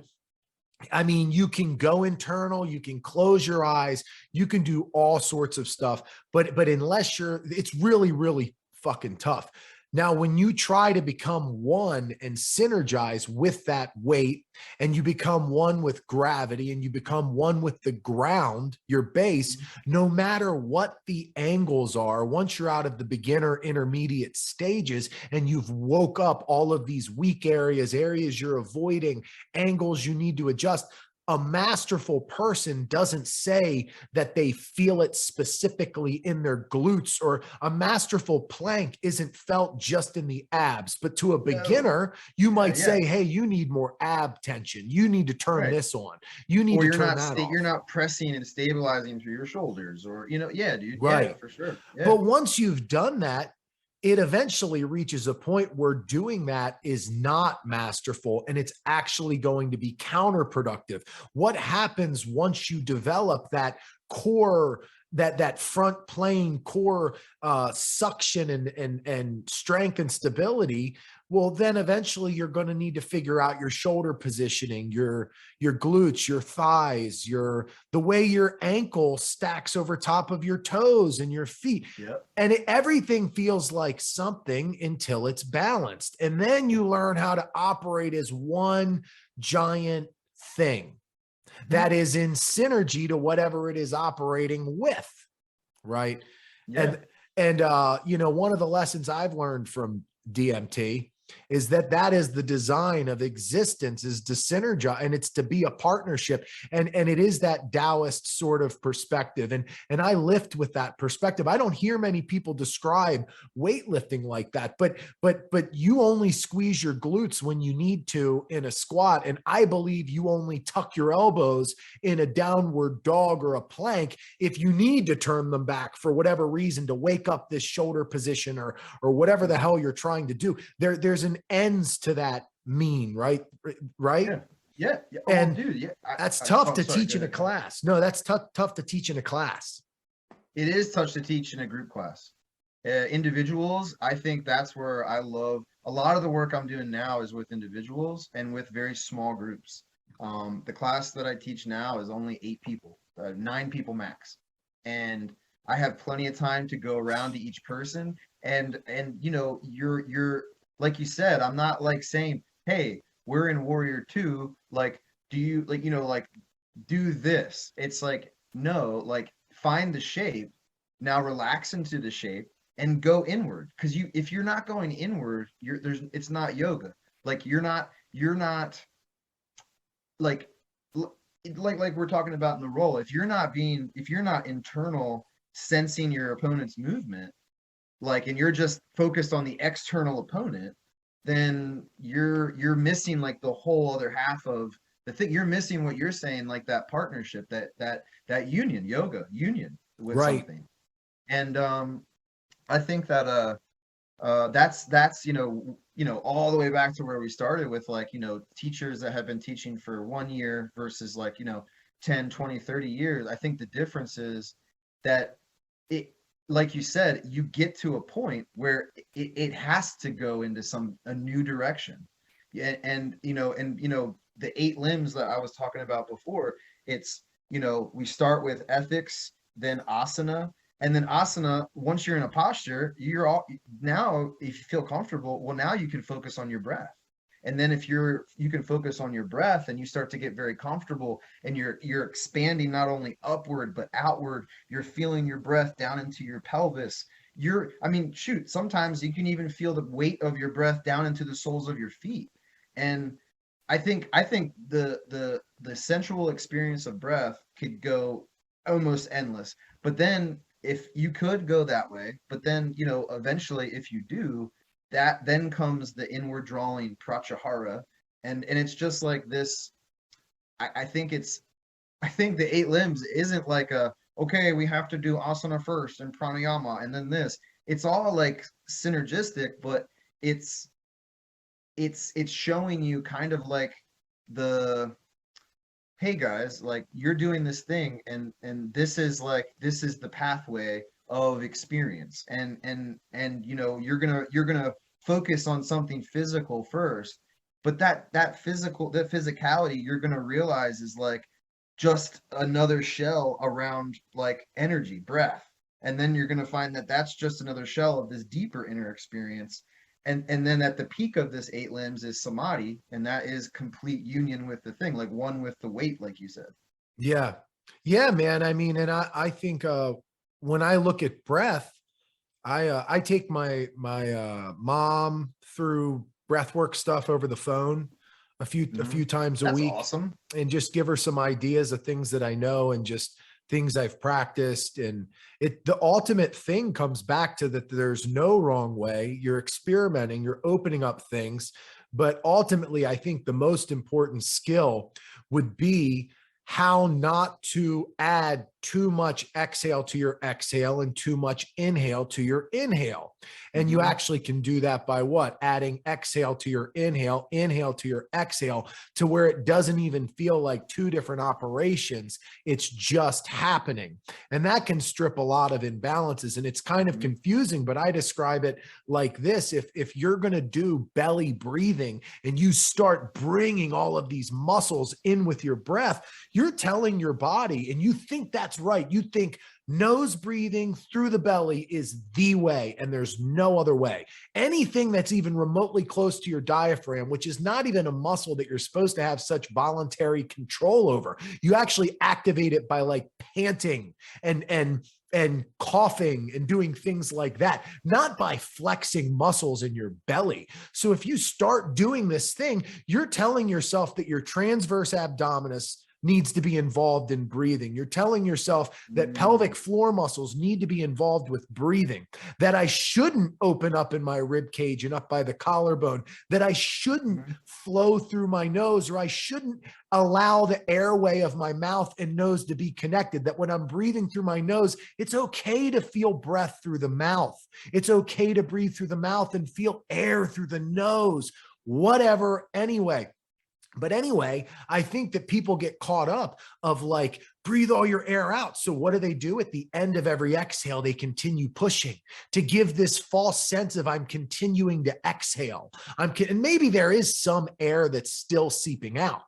I mean, you can go internal, you can close your eyes, you can do all sorts of stuff, but unless it's really, really fucking tough. Now, when you try to become one and synergize with that weight, and you become one with gravity, and you become one with the ground, your base, Mhm. no matter what the angles are, once you're out of the beginner intermediate stages and you've woke up all of these weak areas you're avoiding, angles you need to adjust. A masterful person doesn't say that they feel it specifically in their glutes, or a masterful plank isn't felt just in the abs. But to a No. beginner, you Yeah, might yeah. say, hey, you need more ab tension. You need to turn Right. this on. You need Or to you're turn not that you're off. not pressing and stabilizing through your shoulders, or, you know, yeah, dude. Yeah, Right. for sure. Yeah. But once you've done that, it eventually reaches a point where doing that is not masterful, and it's actually going to be counterproductive. What happens once you develop that core, that front plane core suction and strength and stability? well, then eventually you're going to need to figure out your shoulder positioning, your glutes, your thighs, the way your ankle stacks over top of your toes and your feet. Yep. And everything feels like something until it's balanced. And then you learn how to operate as one giant thing that is in synergy to whatever it is operating with. Right. Yeah. And you know, one of the lessons I've learned from DMT is that is the design of existence, is to synergize, and it's to be a partnership. And it is that Taoist sort of perspective. And I lift with that perspective. I don't hear many people describe weightlifting like that, but you only squeeze your glutes when you need to in a squat. And I believe you only tuck your elbows in a downward dog or a plank if you need to turn them back for whatever reason, to wake up this shoulder position or whatever the hell you're trying to do. There's an ends to that mean, right? Yeah. Yeah. Oh, and dude, yeah. That's tough to sorry, teach in a class. No, that's tough to teach in a class. It is tough to teach in a group class. Individuals, I think that's where I love a lot of the work I'm doing now is with individuals and with very small groups. The class that I teach now is only 8 people, 9 people max. And I have plenty of time to go around to each person. And you know, you're like you said, I'm not like saying, hey, we're in Warrior 2, like, do you, like, you know, like, do this. It's like, no, like, find the shape, now relax into the shape and go inward. Because if you're not going inward, it's not yoga. Like, you're not like we're talking about in the role. If you're not internal sensing your opponent's movement, like, and you're just focused on the external opponent, then you're missing like the whole other half of the thing. You're missing what you're saying, like that partnership, that union, yoga union with something. And I think that that's you know all the way back to where we started with, like, you know, teachers that have been teaching for 1 year versus, like, you know, 10, 20, 30 years. I think the difference is that it, like you said, you get to a point where it has to go into a new direction. And you know, the 8 limbs that I was talking about before, it's, you know, we start with ethics, then asana, and then asana, once you're in a posture, now if you feel comfortable, well, now you can focus on your breath. And then if you can focus on your breath and you start to get very comfortable and you're expanding not only upward but outward, you're feeling your breath down into your pelvis. Sometimes you can even feel the weight of your breath down into the soles of your feet. And I think the sensual experience of breath could go almost endless. But then if you could go that way, but then, you know, eventually if you do, that then comes the inward drawing pratyahara, and it's just like this. I think the 8 limbs isn't like okay, we have to do asana first and pranayama and then this. It's all like synergistic, but it's showing you kind of like hey guys, like, you're doing this thing, and this is the pathway of experience, and you know, you're gonna focus on something physical first, but that physicality, you're gonna realize, is like just another shell around like energy, breath, and then you're gonna find that that's just another shell of this deeper inner experience, and then at the peak of this 8 limbs is samadhi, and that is complete union with the thing, like one with the weight, like you said. Yeah, man. I mean, and I think when I look at breath, I take my mom through breathwork stuff over the phone a few times a week. Awesome. And just give her some ideas of things that I know and just things I've practiced. And the ultimate thing comes back to that there's no wrong way. You're experimenting, you're opening up things. But ultimately, I think the most important skill would be how not to add too much exhale to your exhale and too much inhale to your inhale. And you actually can do that by what? Adding exhale to your inhale, inhale to your exhale, to where it doesn't even feel like two different operations. It's just happening. And that can strip a lot of imbalances. And it's kind of confusing, but I describe it like this. If you're going to do belly breathing and you start bringing all of these muscles in with your breath, you're telling your body, and you think that's right. You think nose breathing through the belly is the way, and there's no other way. Anything that's even remotely close to your diaphragm, which is not even a muscle that you're supposed to have such voluntary control over, you actually activate it by like panting and coughing and doing things like that, not by flexing muscles in your belly. So if you start doing this thing, you're telling yourself that your transverse abdominis needs to be involved in breathing. You're telling yourself that pelvic floor muscles need to be involved with breathing, that I shouldn't open up in my rib cage and up by the collarbone, that I shouldn't flow through my nose, or I shouldn't allow the airway of my mouth and nose to be connected, that when I'm breathing through my nose, it's okay to feel breath through the mouth. It's okay to breathe through the mouth and feel air through the nose, whatever, anyway. But anyway, I think that people get caught up of like, breathe all your air out. So what do? At the end of every exhale, they continue pushing to give this false sense of I'm continuing to exhale. And maybe there is some air that's still seeping out,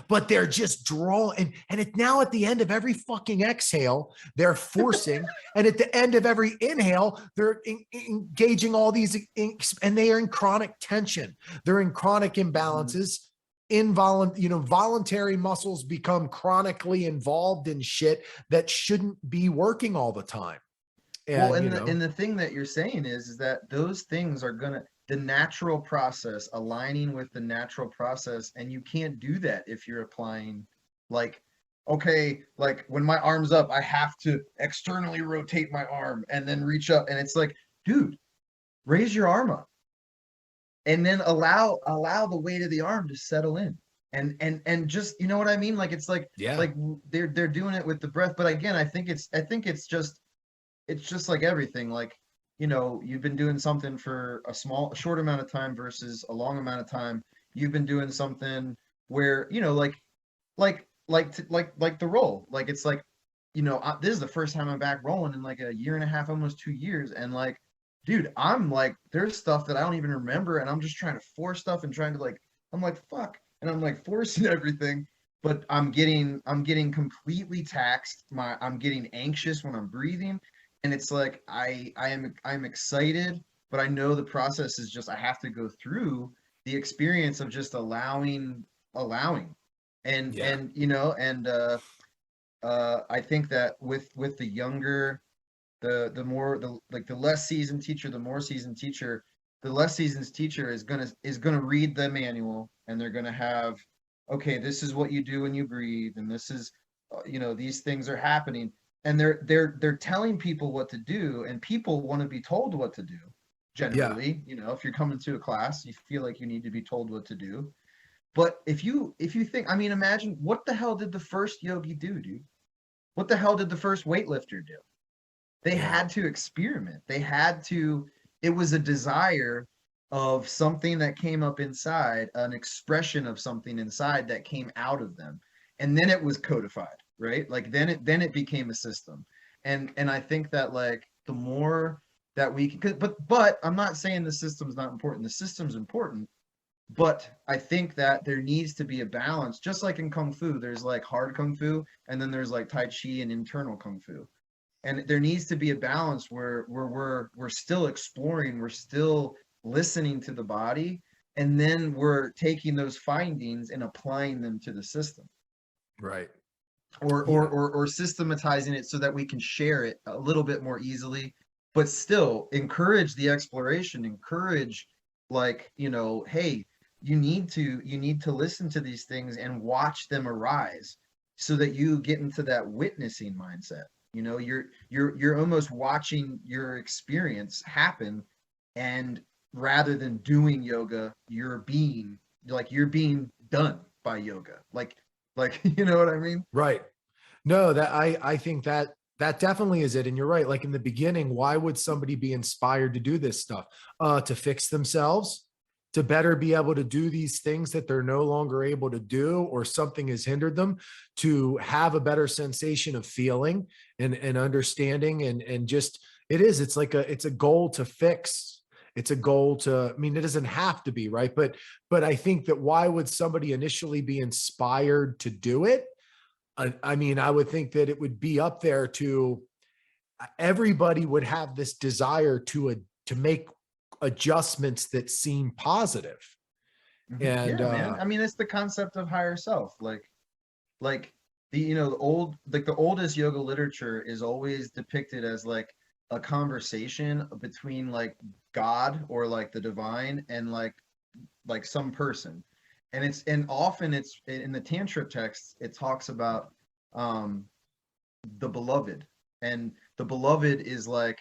but they're just drawing. And it now at the end of every fucking exhale, they're forcing. And at the end of every inhale, they're engaging all these, and they are in chronic tension. They're in chronic imbalances. Voluntary muscles become chronically involved in shit that shouldn't be working all the time. And the thing that you're saying is that those things are the natural process, aligning with the natural process, and you can't do that if you're applying like, okay, like when my arm's up, I have to externally rotate my arm and then reach up, and it's like, dude, raise your arm up. And then allow the weight of the arm to settle in, and just, you know what I mean? Like, it's like, like they're doing it with the breath. But again, I think it's just like everything. Like, you've been doing something for a short amount of time versus a long amount of time. You've been doing something where, like the roll. Like, it's like, this is the first time I'm back rolling in like a year and a half, almost 2 years, and like, dude, I'm like, there's stuff that I don't even remember, and I'm just trying to force stuff and trying to like, I'm like, fuck, and I'm like forcing everything, but I'm getting completely taxed. I'm getting anxious when I'm breathing, and it's like I'm excited, but I know the process is just, I have to go through the experience of just allowing, and I think that with the younger, the less seasoned teacher, the more seasoned teacher, the less seasoned teacher is gonna read the manual, and they're gonna have, okay, this is what you do when you breathe, and this is, these things are happening, and they're telling people what to do, and people want to be told what to do. Generally, if you're coming to a class, you feel like you need to be told what to do. But if you think, I mean, imagine, what the hell did the first yogi do, dude? What the hell did the first weightlifter do? They had to experiment. It was a desire of something that came up inside, an expression of something inside that came out of them. And then it was codified, right? Like then it became a system. And I think that like the more that we can, but I'm not saying the system's not important. The system's important, but I think that there needs to be a balance. Just like in Kung Fu, there's like hard Kung Fu, and then there's like Tai Chi and internal Kung Fu. And there needs to be a balance where we're still exploring, we're still listening to the body, and then we're taking those findings and applying them to the system. Right. Or systematizing it so that we can share it a little bit more easily, but still encourage the exploration, encourage, like, hey, you need to listen to these things and watch them arise so that you get into that witnessing mindset. You're almost watching your experience happen, and rather than doing yoga, you're being done by yoga. Like, you know what I mean? Right. No, that I think that that definitely is it. And you're right. Like in the beginning, why would somebody be inspired to do this stuff? To fix themselves, to better be able to do these things that they're no longer able to do, or something has hindered them, to have a better sensation of feeling and understanding. And just it's like it's a goal to fix. It's a goal to, I mean, it doesn't have to be, right? But I think that why would somebody initially be inspired to do it? I mean, I would think that it would be up there to everybody would have this desire to make adjustments that seem positive. And Yeah, man. I mean, it's the concept of higher self. Like the, you know, the oldest yoga literature is always depicted as like a conversation between like God or like the divine and like some person. And often it's in the tantric texts, it talks about the beloved. And the beloved is like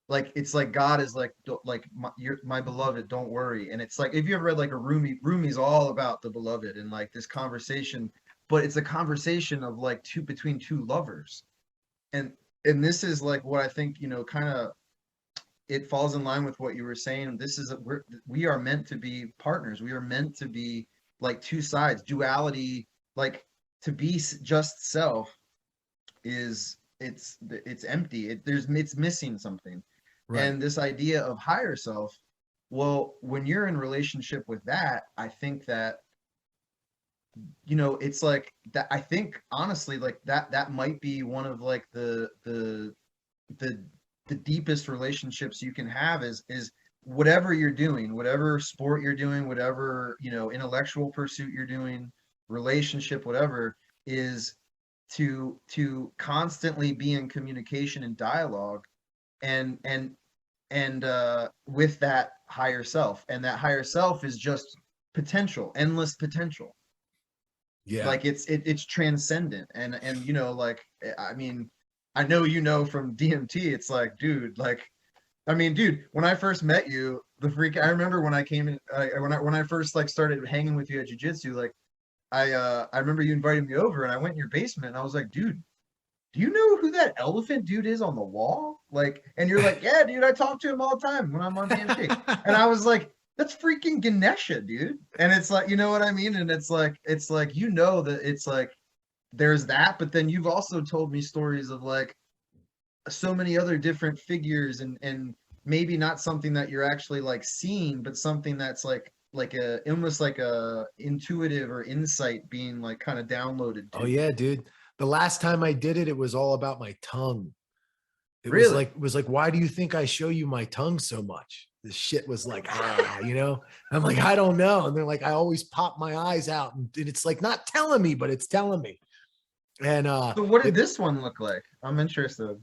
it's like God is like like you're my beloved, don't worry. And it's like if you ever read like a Rumi's all about the beloved and like this conversation, but it's a conversation of like between two lovers. And this is like what I think, you know, kind of it falls in line with what you were saying. This is we are meant to be partners. We are meant to be like two sides. Duality, like to be just self is it's empty. It's missing something. right. And this idea of higher self, well, when you're in relationship with that, I think that, you know, it's like that. I think honestly, like that might be one of like the deepest relationships you can have is whatever you're doing, whatever sport you're doing, whatever, you know, intellectual pursuit you're doing, relationship, whatever, is to constantly be in communication and dialogue and with that higher self. And that higher self is just potential, endless potential. Yeah. Like it's transcendent. And you know, like, I mean, I know, you know, from DMT, it's like, dude, like, I mean, dude, when I first met you, I remember when I came in, when I first like started hanging with you at jiu-jitsu, like I remember you invited me over and I went in your basement and I was like, dude, do you know who that elephant dude is on the wall? Like, and you're like, yeah, dude, I talk to him all the time when I'm on Handshake. And I was like, that's freaking Ganesha, dude. And it's like, you know what I mean? And it's like, you know, that it's like, there's that, but then you've also told me stories of like so many other different figures and maybe not something that you're actually like seeing, but something that's like a almost like a intuitive or insight being like kind of downloaded Oh to you. yeah, dude. The last time I did it, it was all about my tongue. Really? It was like, why do you think I show you my tongue so much? This shit was like, you know, I'm like, I don't know. And they're like, I always pop my eyes out and it's like not telling me, but it's telling me. And So what did this one look like? I'm interested.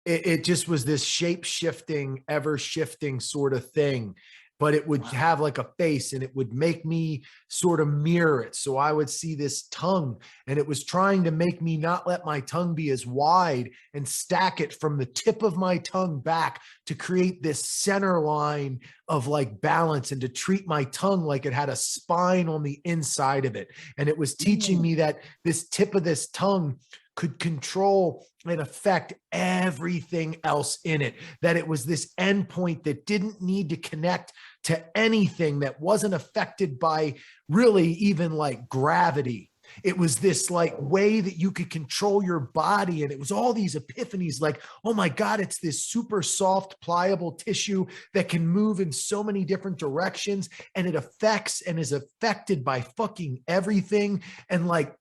it just was this shape shifting, ever shifting sort of thing, but it would Wow. have like a face and it would make me sort of mirror it. So I would see this tongue and it was trying to make me not let my tongue be as wide and stack it from the tip of my tongue back to create this center line of like balance and to treat my tongue like it had a spine on the inside of it. And it was teaching me that this tip of this tongue could control and affect everything else in it, that it was this endpoint that didn't need to connect to anything, that wasn't affected by really even like gravity. It was this like way that you could control your body. And it was all these epiphanies like, oh my God, it's this super soft, pliable tissue that can move in so many different directions. And it affects and is affected by fucking everything. And like,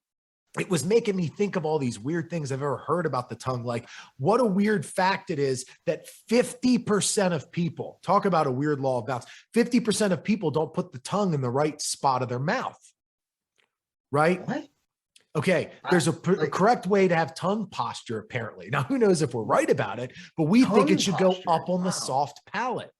it was making me think of all these weird things I've ever heard about the tongue. Like what a weird fact it is that 50% of people, talk about a weird law of balance, 50% of people don't put the tongue in the right spot of their mouth. Right? What? Okay. There's a correct way to have tongue posture, apparently. Now, who knows if we're right about it, but we think it should go up on the soft palate.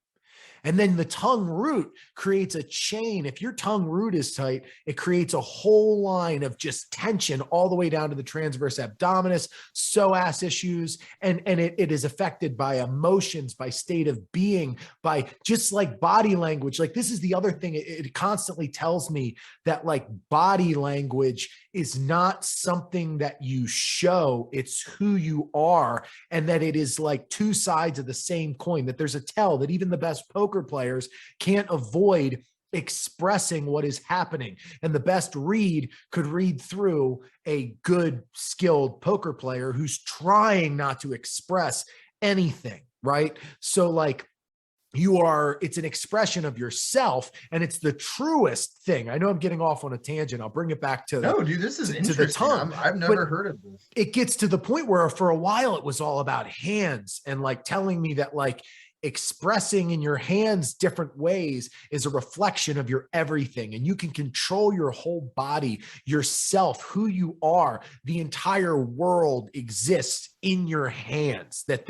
And then the tongue root creates a chain. If your tongue root is tight, it creates a whole line of just tension all the way down to the transverse abdominis, psoas issues. And it is affected by emotions, by state of being, by just like body language. Like this is the other thing. It constantly tells me that like body language is not something that you show, it's who you are, and that it is like two sides of the same coin, that there's a tell that even the best poker players can't avoid expressing what is happening. And the best read could read through a good, skilled poker player who's trying not to express anything, right? So like, it's an expression of yourself, and it's the truest thing. I know I'm getting off on a tangent. I'll bring it back to no, dude, this is interesting. to the tongue. I've never heard of this. It gets to the point where for a while it was all about hands, and like telling me that like expressing in your hands different ways is a reflection of your everything, and you can control your whole body, yourself, who you are. The entire world exists in your hands. That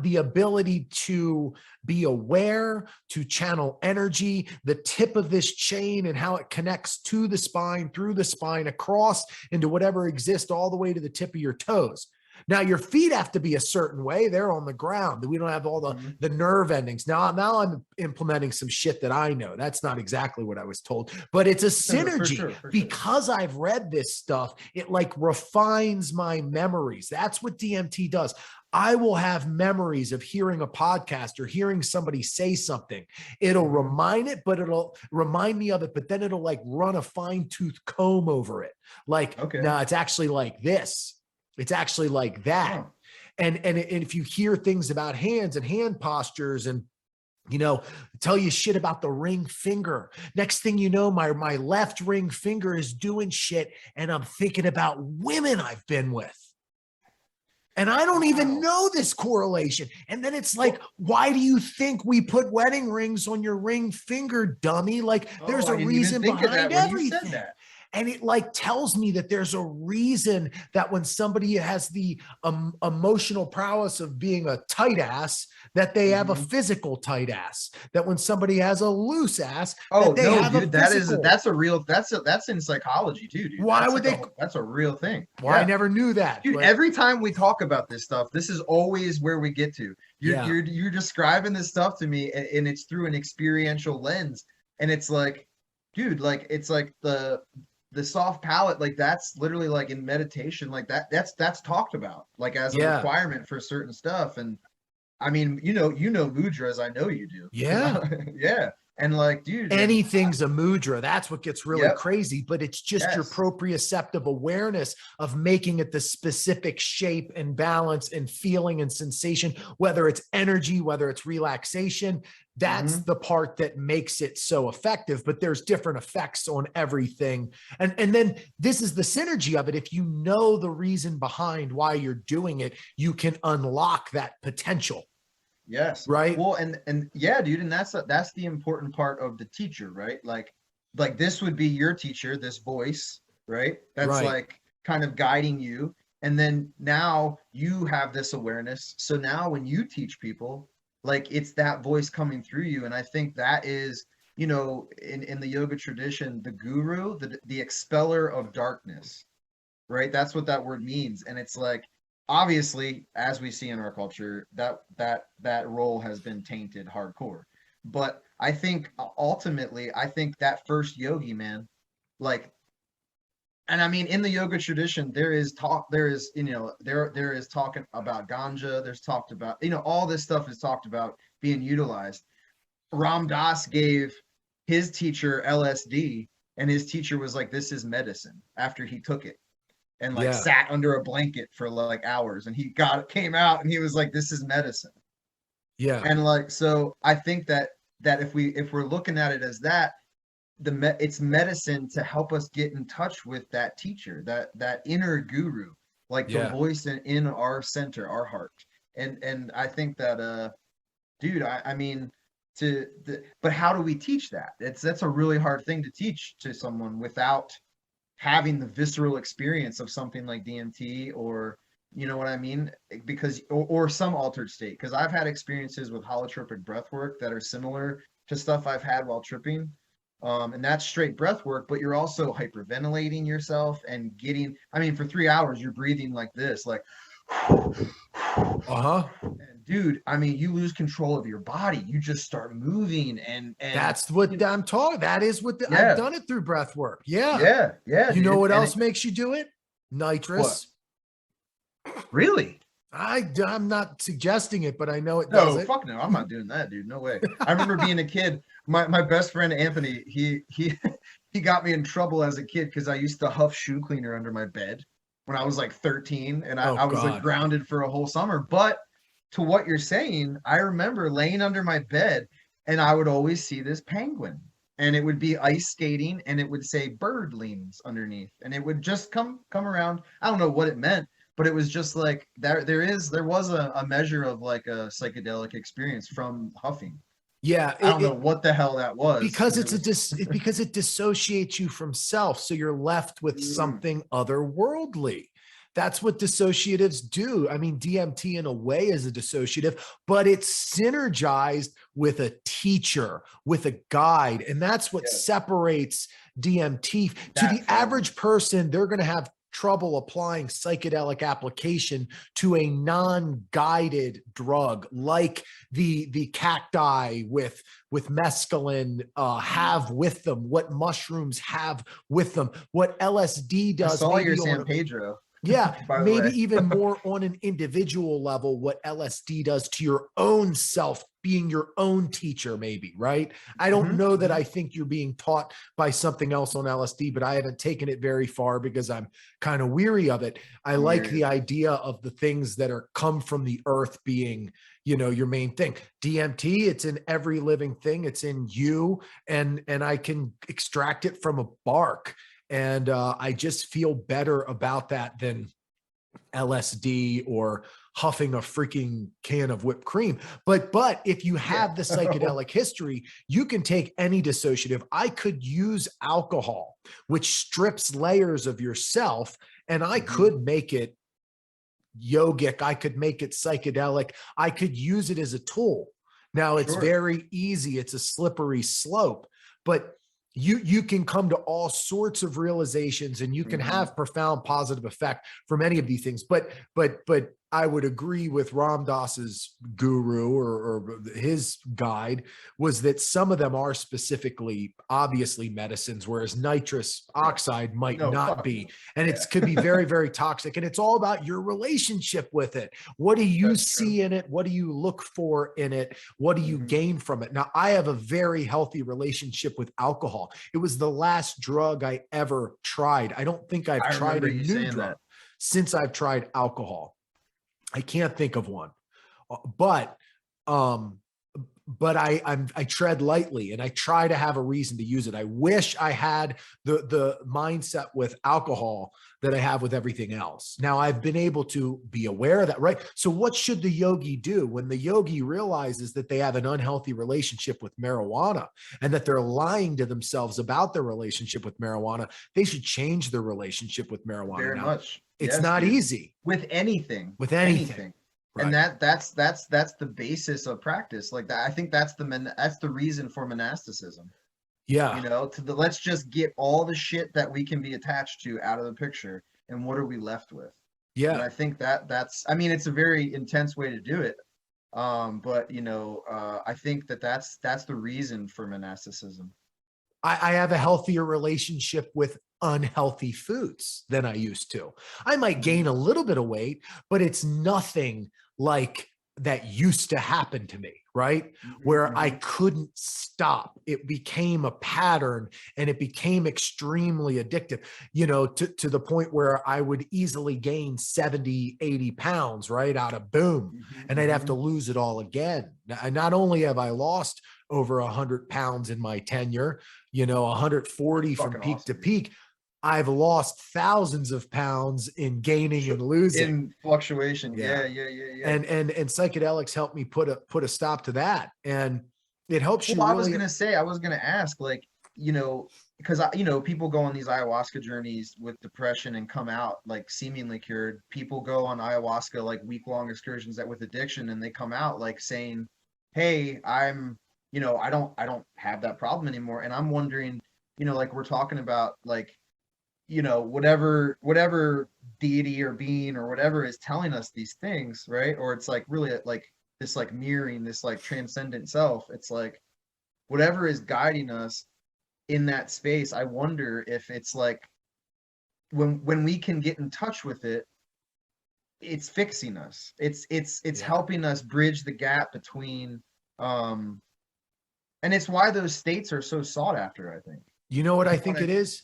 the ability to be aware, to channel energy, the tip of this chain and how it connects to the spine, through the spine, across into whatever exists, all the way to the tip of your toes. Now your feet have to be a certain way. They're on the ground. We don't have all the nerve endings. Now I'm implementing some shit that I know. That's not exactly what I was told, but it's a synergy. For sure. Because I've read this stuff. It like refines my memories. That's what DMT does. I will have memories of hearing a podcast or hearing somebody say something. It'll remind me of it, but then it'll like run a fine-tooth comb over it. Like, no, it's actually like this. It's actually like that. Oh. And if you hear things about hands and hand postures and, you know, tell you shit about the ring finger. Next thing you know, my left ring finger is doing shit, and I'm thinking about women I've been with. And I don't even know this correlation. And then it's like, why do you think we put wedding rings on your ring finger, dummy? Like, there's a reason behind everything. And it like tells me that there's a reason that when somebody has the emotional prowess of being a tight ass, that they have a physical tight ass. That when somebody has a loose ass, that's in psychology too, dude. Why that's a real thing. Well, I never knew that. Dude, every time we talk about this stuff, this is always where we get to. You're describing this stuff to me, and it's through an experiential lens. And it's like, dude, like it's like the soft palate, like that's literally like in meditation, like that's talked about like as a requirement for certain stuff. And I mean, you know mudras, I know you do. Yeah. Yeah. And like, dude, anything's a mudra. That's what gets really crazy, but it's just your proprioceptive awareness of making it the specific shape and balance and feeling and sensation, whether it's energy, whether it's relaxation. That's the part that makes it so effective, but there's different effects on everything. And then this is the synergy of it. If you know the reason behind why you're doing it, you can unlock that potential. Yes. Right. Well, and yeah, dude. And that's the important part of the teacher, right? Like this would be your teacher, this voice, right? That's like kind of guiding you. And then now you have this awareness. So now when you teach people, like it's that voice coming through you. And I think that is, you know, in the yoga tradition, the guru, the expeller of darkness, right? That's what that word means. And it's like, obviously, as we see in our culture, that role has been tainted hardcore. But I think ultimately, that first yogi, man, like, and I mean, in the yoga tradition, there is talking about ganja. There's talked about, you know, all this stuff is talked about being utilized. Ram Dass gave his teacher LSD, and his teacher was like, "This is medicine," after he took it. And like sat under a blanket for like hours, and he came out and he was like, "This is medicine." Yeah. And like, so I think that if we're looking at it as that, it's medicine to help us get in touch with that teacher, that inner guru, like the voice in our center, our heart. And I think that, dude, I mean, but how do we teach that? That's a really hard thing to teach to someone without having the visceral experience of something like DMT, or, you know what I mean? Because, or some altered state. Because I've had experiences with holotropic breath work that are similar to stuff I've had while tripping. And that's straight breath work, but you're also hyperventilating yourself and for 3 hours, you're breathing like this, like, and dude, I mean, you lose control of your body. You just start moving and That's what I'm talking. That is what I've yeah, done it through breath work. Yeah. yeah, yeah, You know dude. what And else it, makes you do it? what? Nitrous. Really? I'm not suggesting it, but I know it does No, it. fuck no. I'm not doing that, dude. No way. I remember being a kid. My best friend Anthony, he he got me in trouble as a kid because I used to huff shoe cleaner under my bed when I was like 13, and Oh I was like God. grounded for a whole summer. But to what you're saying, I remember laying under my bed and I would always see this penguin. And it would be ice skating and it would say birdlings underneath. And it would just come around. I don't know what it meant, but it was just like there was a measure of like a psychedelic experience from huffing. Yeah, I don't know what the hell that was because because it it's was because it dissociates you from self, so you're left with mm, something otherworldly. That's what dissociatives do. I mean, DMT in a way is a dissociative, but it's synergized with a teacher, with a guide, and that's what yeah, separates DMT to that the feeling. average person. They're going to have trouble applying psychedelic application to a non-guided drug like the cacti with mescaline have with them, what mushrooms have with them, what LSD I does saw your maybe San on Pedro, yeah, by the maybe way. even more on an individual level, what LSD does to your own self, being your own teacher, maybe, right? I don't Hmm. know that Hmm. I think you're being taught by something else on LSD, but I haven't taken it very far because I'm kind of weary of it. I I'm like weary the of it. idea of the things that are come from the earth being, your main thing. DMT, it's in every living thing, it's in you, and I can extract it from a bark. And I just feel better about that than LSD or huffing a freaking can of whipped cream. But if you Yeah. have the psychedelic history, you can take any dissociative. I could use alcohol, which strips layers of yourself, and I Hmm. could make it yogic. I could make it psychedelic. I could use it as a tool. Now it's Sure. very easy. It's a slippery slope, but you can come to all sorts of realizations and you can Hmm. have profound positive effect from any of these things. But I would agree with Ram Dass's guru or his guide was that some of them are specifically obviously medicines, whereas nitrous Yeah. oxide might No, not fuck be, no. and it Yeah. could be very, very toxic. And it's all about your relationship with it. What do you That's true. see in it? What do you look for in it? What do you Hmm. gain from it? Now, I have a very healthy relationship with alcohol. It was the last drug I ever tried. I don't think I've I tried remember a you new saying drug that. since I've tried alcohol. I can't think of one. But um I tread lightly and I try to have a reason to use it. I wish I had the mindset with alcohol that I have with everything else. Now I've been able to be aware of that, right? So what should the yogi do when the yogi realizes that they have an unhealthy relationship with marijuana and that they're lying to themselves about their relationship with marijuana? They should change their relationship with marijuana. Very Now, much. it's Yes, not dude. easy With anything, with anything, anything. And right? that's the basis of practice. Like that, I think that's the reason for monasticism. Yeah. To the let's just get all the shit that we can be attached to out of the picture, and what are we left with? And Yeah. I think that's I mean, it's a very intense way to do it. But I think that's the reason for monasticism. I have a healthier relationship with unhealthy foods than I used to. I might gain Mhm. a little bit of weight, but it's nothing like that used to happen to me, right? Mhm. Where I Mhm. couldn't stop. It became a pattern and it became extremely addictive, to the point where I would easily gain 70, 80 pounds, right? Out of boom. Mhm. And I'd have to Mhm. lose it all again. And not only have I lost over 100 pounds in my tenure, 140 from Fucking peak to awesome, dude. peak. I've lost thousands of pounds in gaining and losing. In fluctuation. Yeah. Yeah, yeah, yeah, yeah. And psychedelics help me put a stop to that. And it helps you Well, really. I was gonna ask, like, because people go on these ayahuasca journeys with depression and come out like seemingly cured. People go on ayahuasca like week-long excursions that with addiction, and they come out like saying, "Hey, I don't have that problem anymore." And I'm wondering, like we're talking about, like, whatever deity or being or whatever is telling us these things, right? Or it's like really like this like mirroring, this like transcendent self. It's like whatever is guiding us in that space. I wonder if it's like when we can get in touch with it, it's fixing us. It's Yeah. helping us bridge the gap between and it's why those states are so sought after, I think. You know what If I you think want it to, is?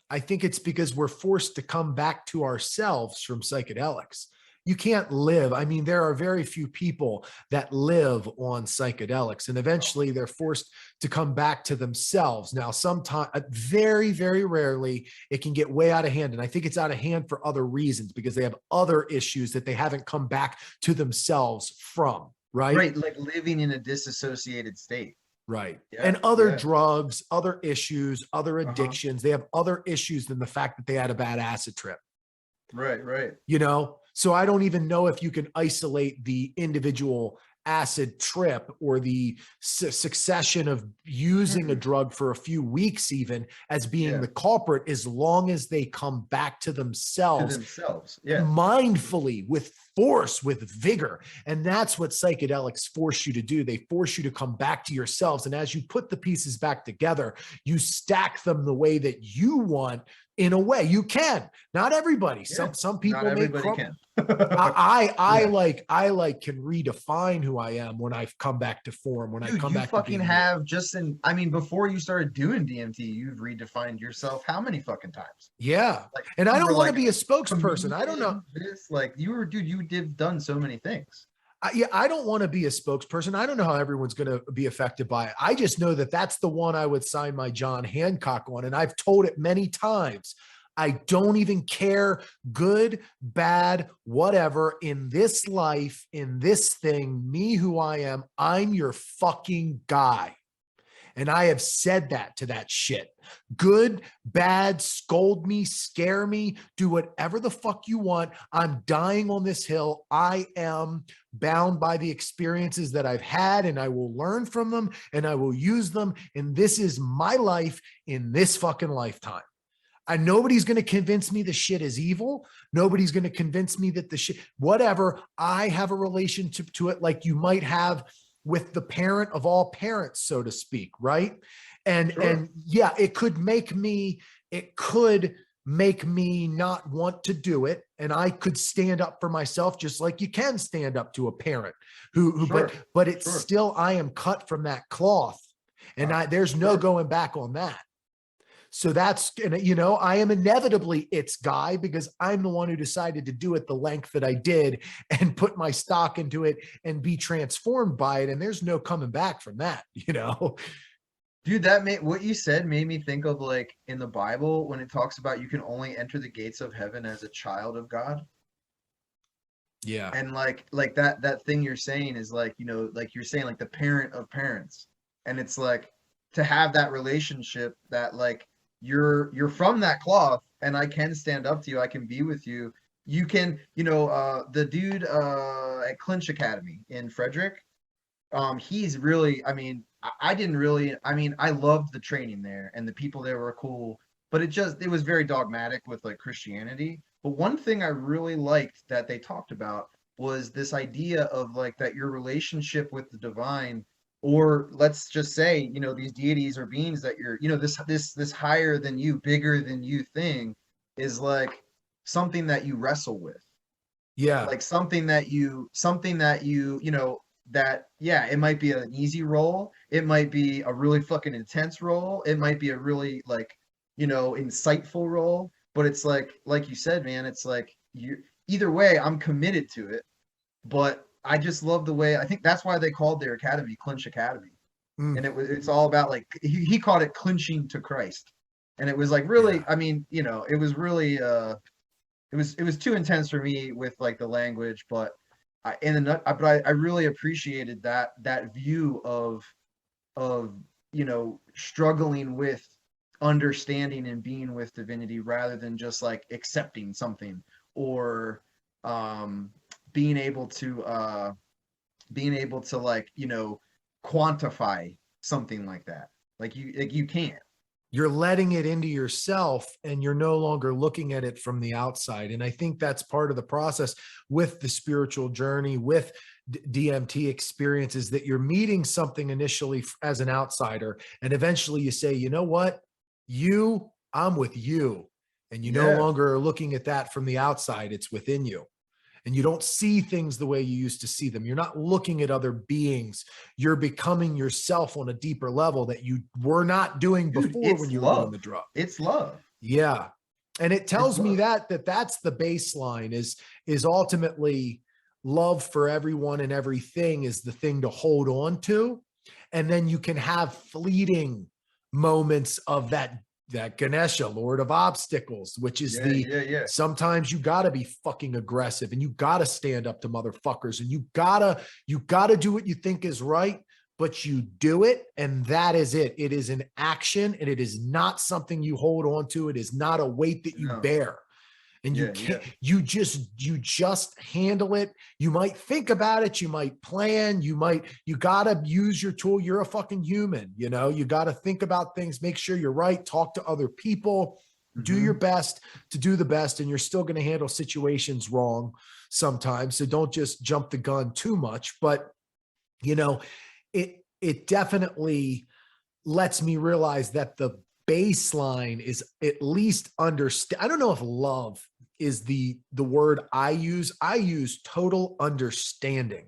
I think it's because we're forced to come back to ourselves from psychedelics. You can't live. I mean, there are very few people that live on psychedelics, and eventually they're forced to come back to themselves. Now, sometimes, very, very rarely, it can get way out of hand. And I think it's out of hand for other reasons because they have other issues that they haven't come back to themselves from, right? right, like living in a disassociated state. Right. Yeah, And other yeah. drugs, other issues, other Uh-huh. addictions, they have other issues than the fact that they had a bad acid trip, Right, right. you know? So I don't even know if you can isolate the individual acid trip or the succession of using a Mm-mm. drug for a few weeks even as being Yeah. the culprit, as long as they come back to To themselves themselves. Yeah. mindfully, with force, with vigor. And that's what psychedelics force you to do. They force you to come back to yourselves. And as you put the pieces back together, you stack them the way that you want. In a way, you can. Not everybody. Yeah. Some Not people may everybody crumble. can. Yeah. I like can redefine who I am when I come back to form, when I Dude, come you back to fucking being me. have just in, I mean, before you started doing DMT, you've redefined yourself how many fucking times? Yeah. Like And I you were don't want to like be a a spokesperson. I don't know. comedian, this, like you were, dude, you did done so many things. Yeah, I don't want to be a spokesperson. I don't know how everyone's going to be affected by it. I just know that that's the one I would sign my John Hancock on. And I've told it many times. I don't even care, good, bad, whatever, in this life, in this thing, me who I am, I'm your fucking guy. And I have said that to that shit. Good, bad, scold me, scare me, do whatever the fuck you want. I'm dying on this hill. I am bound by the experiences that I've had, and I will learn from them and I will use them. And this is my life in this fucking lifetime. And nobody's going to convince me the shit is evil. Nobody's going to convince me that the shit, whatever. I have a relationship to it like you might have with the parent of all parents, so to speak, right? Sure. And yeah, it could make me not want to do it. And I could stand up for myself just like you can stand up to a parent who Sure. but it's Sure. still, I am cut from that cloth. And there's no Sure. going back on that. So that's, you know, I am inevitably its guy because I'm the one who decided to do it the length that I did and put my stock into it and be transformed by it. And there's no coming back from that, you know? Dude, that made what you said made me think of like in the Bible when it talks about you can only enter the gates of heaven as a child of God. Yeah. And like that thing you're saying is like, you know, like you're saying like the parent of parents. And it's like to have that relationship that like you're from that cloth and I can stand up to you, I can be with you. You can, you know, the dude at Clinch Academy in Frederick, he's really, I mean, I didn't really, I mean, I loved the training there and the people there were cool, but it was very dogmatic with like Christianity. But one thing I really liked that they talked about was this idea of like that your relationship with the divine, or let's just say, you know, these deities or beings that you're, you know, this higher than you, bigger than you thing is like something that you wrestle with, Yeah. like something that you know, that yeah, it might be an easy role, it might be a really fucking intense role, it might be a really like, you know, insightful role, but it's like you said, man, it's like you, either way I'm committed to it. But I just love the way, I think that's why they called their academy Clinch Academy. Mm, And it's all about like he called it clinching to Christ. And it was like really, yeah. I mean, you know, it was really it was too intense for me with like the language, but I really appreciated that view of you know, struggling with understanding and being with divinity rather than just like accepting something, or um being able to like, you know, quantify something like that, like you can't. You're letting it into yourself and you're no longer looking at it from the outside. And I think that's part of the process with the spiritual journey, with DMT experiences, that you're meeting something initially as an outsider. And eventually you say, you know what, I'm with you. And you no Yeah. longer are looking at that from the outside, it's within you. And you don't see things the way you used to see them. You're not looking at other beings. You're becoming yourself on a deeper level that you were not doing Dude, before when it's you were doing love. the drug. It's love. Yeah. And it It's tells me love. that's the baseline, is ultimately love for everyone and everything is the thing to hold on to. And then you can have fleeting moments of that Ganesha, Lord of Obstacles, which is Yeah. sometimes you gotta be fucking aggressive and you gotta stand up to motherfuckers and you gotta do what you think is right, but you do it. And that is it. It is an action and it is not something you hold on to. It is not a weight that you No. bear. And you Yeah, can't, yeah. you just handle it. You might think about it. You might plan, you gotta use your tool. You're a fucking human, you gotta think about things, make sure you're right, talk to other people, do your best to do the best. And you're still going to handle situations wrong sometimes. So don't just jump the gun too much, but it definitely lets me realize that the baseline is at least understand. I don't know if love is the word I use. I use total understanding.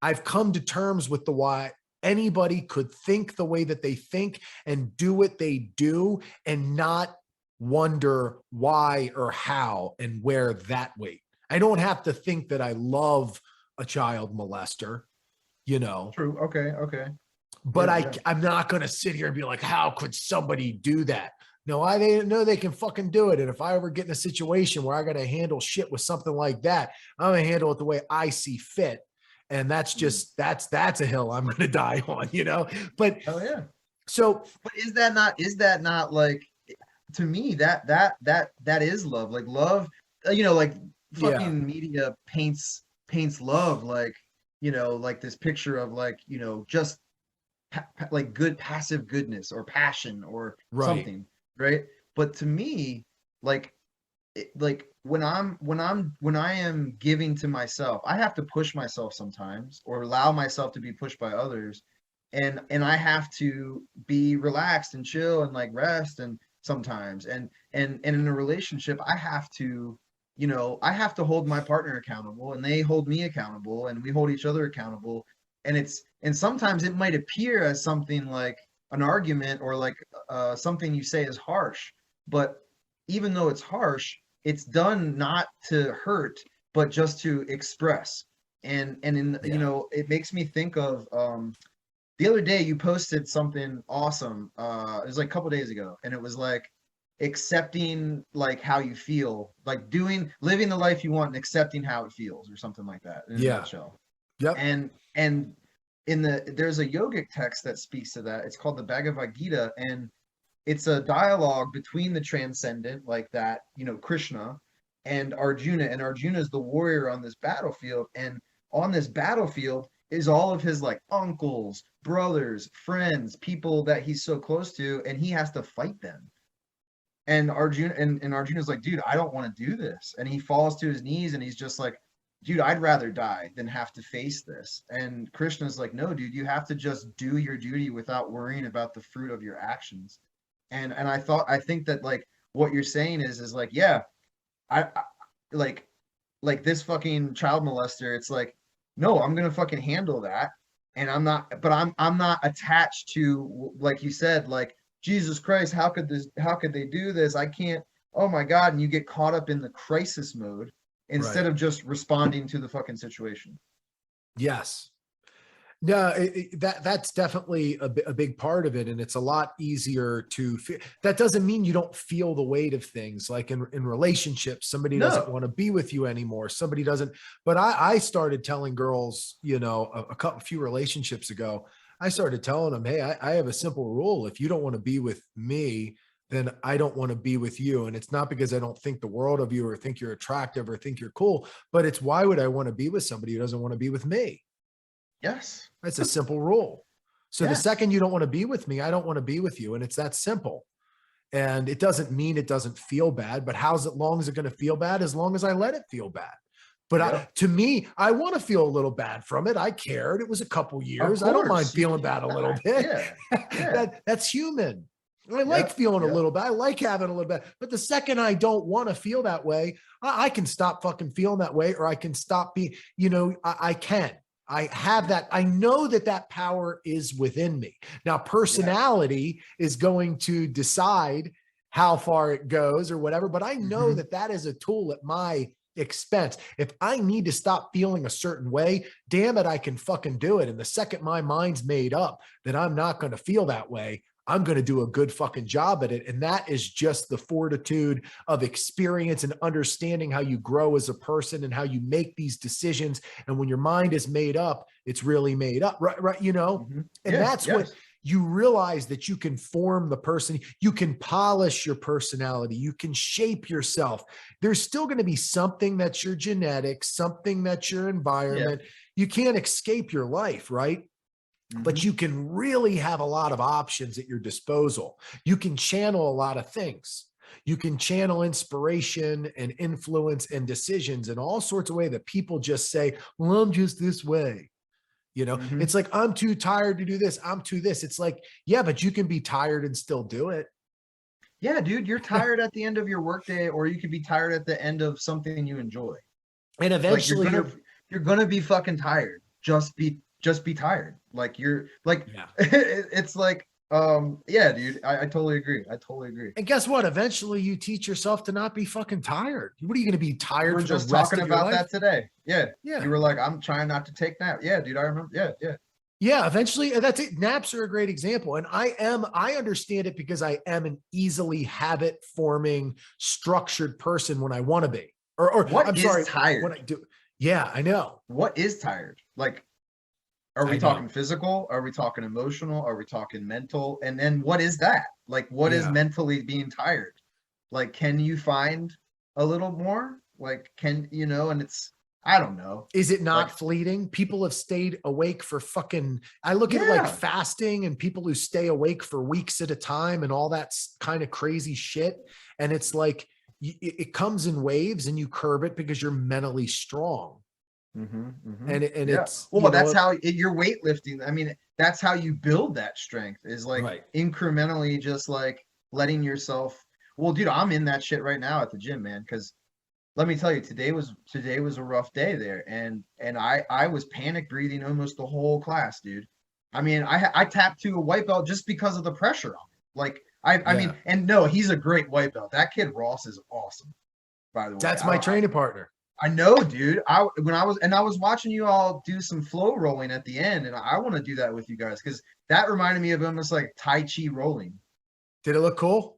I've come to terms with the why anybody could think the way that they think and do what they do and not wonder why or how and where that weight. I don't have to think that I love a child molester, True. Okay. but Yeah. I'm not going to sit here and be like, how could somebody do that? No, they know they can fucking do it. And if I ever get in a situation where I got to handle shit with something like that, I'm going to handle it the way I see fit. And that's just, that's a hill I'm going to die on, but Oh yeah. so, But is that not like, to me, that is love. Like love, like yeah, fucking media paints love like this picture of just like good passive goodness or passion or right. something, right? But to me, like like when I am giving to myself, I have to push myself sometimes or allow myself to be pushed by others, and I have to be relaxed and chill and like rest and sometimes and in a relationship I have to I have to hold my partner accountable and they hold me accountable and we hold each other accountable, and sometimes it might appear as something like an argument or like something you say is harsh, but even though it's harsh, it's done not to hurt but just to express. And in Yeah. it makes me think of the other day you posted something awesome. It was like a couple days ago, and it was like accepting like how you feel, like living the life you want and accepting how it feels, or something like that in a Yeah. nutshell. Yep. And there's a yogic text that speaks to that. It's called the Bhagavad Gita, and it's a dialogue between the transcendent, like that, Krishna, and Arjuna. And Arjuna is the warrior on this battlefield. And on this battlefield is all of his like uncles, brothers, friends, people that he's so close to, and he has to fight them. And Arjuna's like, dude, I don't want to do this. And he falls to his knees and he's just like, dude, I'd rather die than have to face this. And Krishna's like, no, dude, you have to just do your duty without worrying about the fruit of your actions. And I think that like what you're saying is like, yeah, I like this fucking child molester, it's like, no, I'm gonna fucking handle that. And I'm not attached to, like you said, like, Jesus Christ, how could they do this? I can't, oh my God. And you get caught up in the crisis mode instead Right. of just responding to the fucking situation. Yes. No, that's definitely a big part of it. And it's a lot easier to feel. That doesn't mean you don't feel the weight of things, like in relationships, somebody doesn't No. want to be with you anymore. Somebody doesn't, but I started telling girls, a few relationships ago, I started telling them, hey, I have a simple rule. If you don't want to be with me, then I don't want to be with you. And it's not because I don't think the world of you or think you're attractive or think you're cool, but it's, why would I want to be with somebody who doesn't want to be with me? Yes. That's a simple rule. So the Yes. second you don't want to be with me, I don't want to be with you. And it's that simple. And it doesn't mean it doesn't feel bad, but how's it long as it going to feel bad? As long as I let it feel bad. But to me, I want to feel a little bad from it. I cared. It was a couple years. I don't mind feeling bad a little bit. That's human. I like feeling a little bit. I like having a little bit. But the second I don't want to feel that way, I can stop fucking feeling that way, or I can stop being, I can. I have that. I know that power is within me. Now, personality is going to decide how far it goes or whatever, but I know that is a tool at my expense. If I need to stop feeling a certain way, damn it, I can fucking do it. And the second my mind's made up that I'm not going to feel that way, I'm going to do a good fucking job at it. And that is just the fortitude of experience and understanding how you grow as a person and how you make these decisions. And when your mind is made up, it's really made up, right? And that's what you realize, that you can form the person, you can polish your personality, you can shape yourself. There's still going to be something that's your genetics, something that's your environment. You can't escape your life, right? But you can really have a lot of options at your disposal. You can channel a lot of things. You can channel inspiration and influence and decisions in all sorts of ways that people just say, well, I'm just this way. It's like, I'm too tired to do this. I'm too this. It's like, yeah, but you can be tired and still do it. Yeah, dude, you're tired at the end of your workday, or you could be tired at the end of something you enjoy. And eventually you're gonna be fucking tired. Just be tired. Like you're like, it's like, dude, I totally agree. And guess what? Eventually you teach yourself to not be fucking tired. What are you going to be tired? We're just talking about that today. Yeah. You were like, I'm trying not to take naps. Yeah, dude, I remember. Yeah. Eventually, that's it. Naps are a great example. And I understand it because I am an easily habit forming, structured person when I want to be, or I'm sorry, tired? When I do. Yeah, I know. What is tired? Like, are we talking physical? Are we talking emotional? Are we talking mental? And then what is that? Like, what is mentally being tired? Like, can you find a little more? Like, and it's, I don't know. Is it not fleeting? People have stayed awake for fucking, I look at it like fasting and people who stay awake for weeks at a time and all that kind of crazy shit. And it's like, it comes in waves and you curb it because you're mentally strong. And it's that's how you're weightlifting. I mean, that's how you build that strength, is like incrementally, just like letting yourself. Well, dude, I'm in that shit right now at the gym, man. Because let me tell you, today was a rough day there, and I was panic breathing almost the whole class, dude. I mean, I tapped to a white belt just because of the pressure on it. Like I mean, and no, he's a great white belt. That kid Ross is awesome, by the way. That's my training partner. I know, dude. I was watching you all do some flow rolling at the end, and I want to do that with you guys, because that reminded me of almost like Tai Chi rolling. Did it look cool?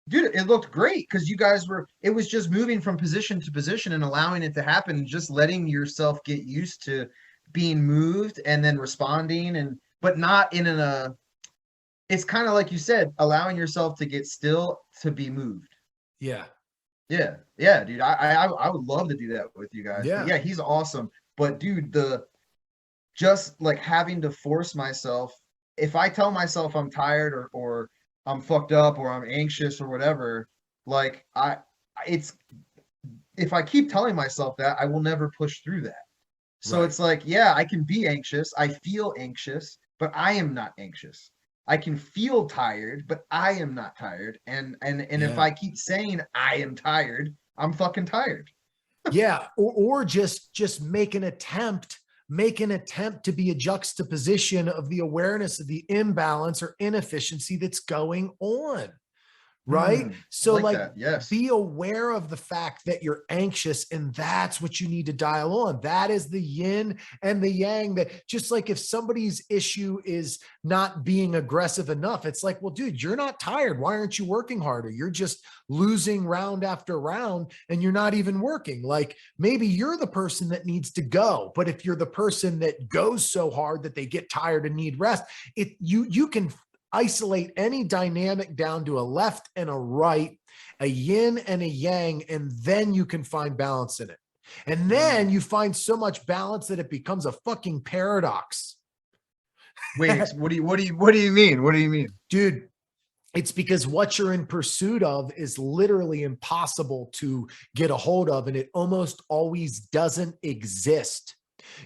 Dude, it looked great, because you guys it was just moving from position to position and allowing it to happen, and just letting yourself get used to being moved and then responding, but not in it's kind of like you said, allowing yourself to get still to be moved. Yeah, dude. I would love to do that with you guys. Yeah, he's awesome. But dude, just like having to force myself, if I tell myself I'm tired or I'm fucked up or I'm anxious or whatever, like if I keep telling myself that, I will never push through that. So it's like, I can be anxious. I feel anxious, but I am not anxious. I can feel tired, but I am not tired. And if I keep saying I am tired, I'm fucking tired. Or just make an attempt to be a juxtaposition of the awareness of the imbalance or inefficiency that's going on. Right. So be aware of the fact that you're anxious, and that's what you need to dial on. That is the yin and the yang. That just like if somebody's issue is not being aggressive enough, it's like, well, dude, you're not tired. Why aren't you working harder? You're just losing round after round and you're not even working. Like maybe you're the person that needs to go, but if you're the person that goes so hard that they get tired and need rest, you can isolate any dynamic down to a left and a right, a yin and a yang, and then you can find balance in it. And then you find so much balance that it becomes a fucking paradox. Wait, what do you mean? What do you mean? Dude, It's because what you're in pursuit of is literally impossible to get a hold of, and it almost always doesn't exist.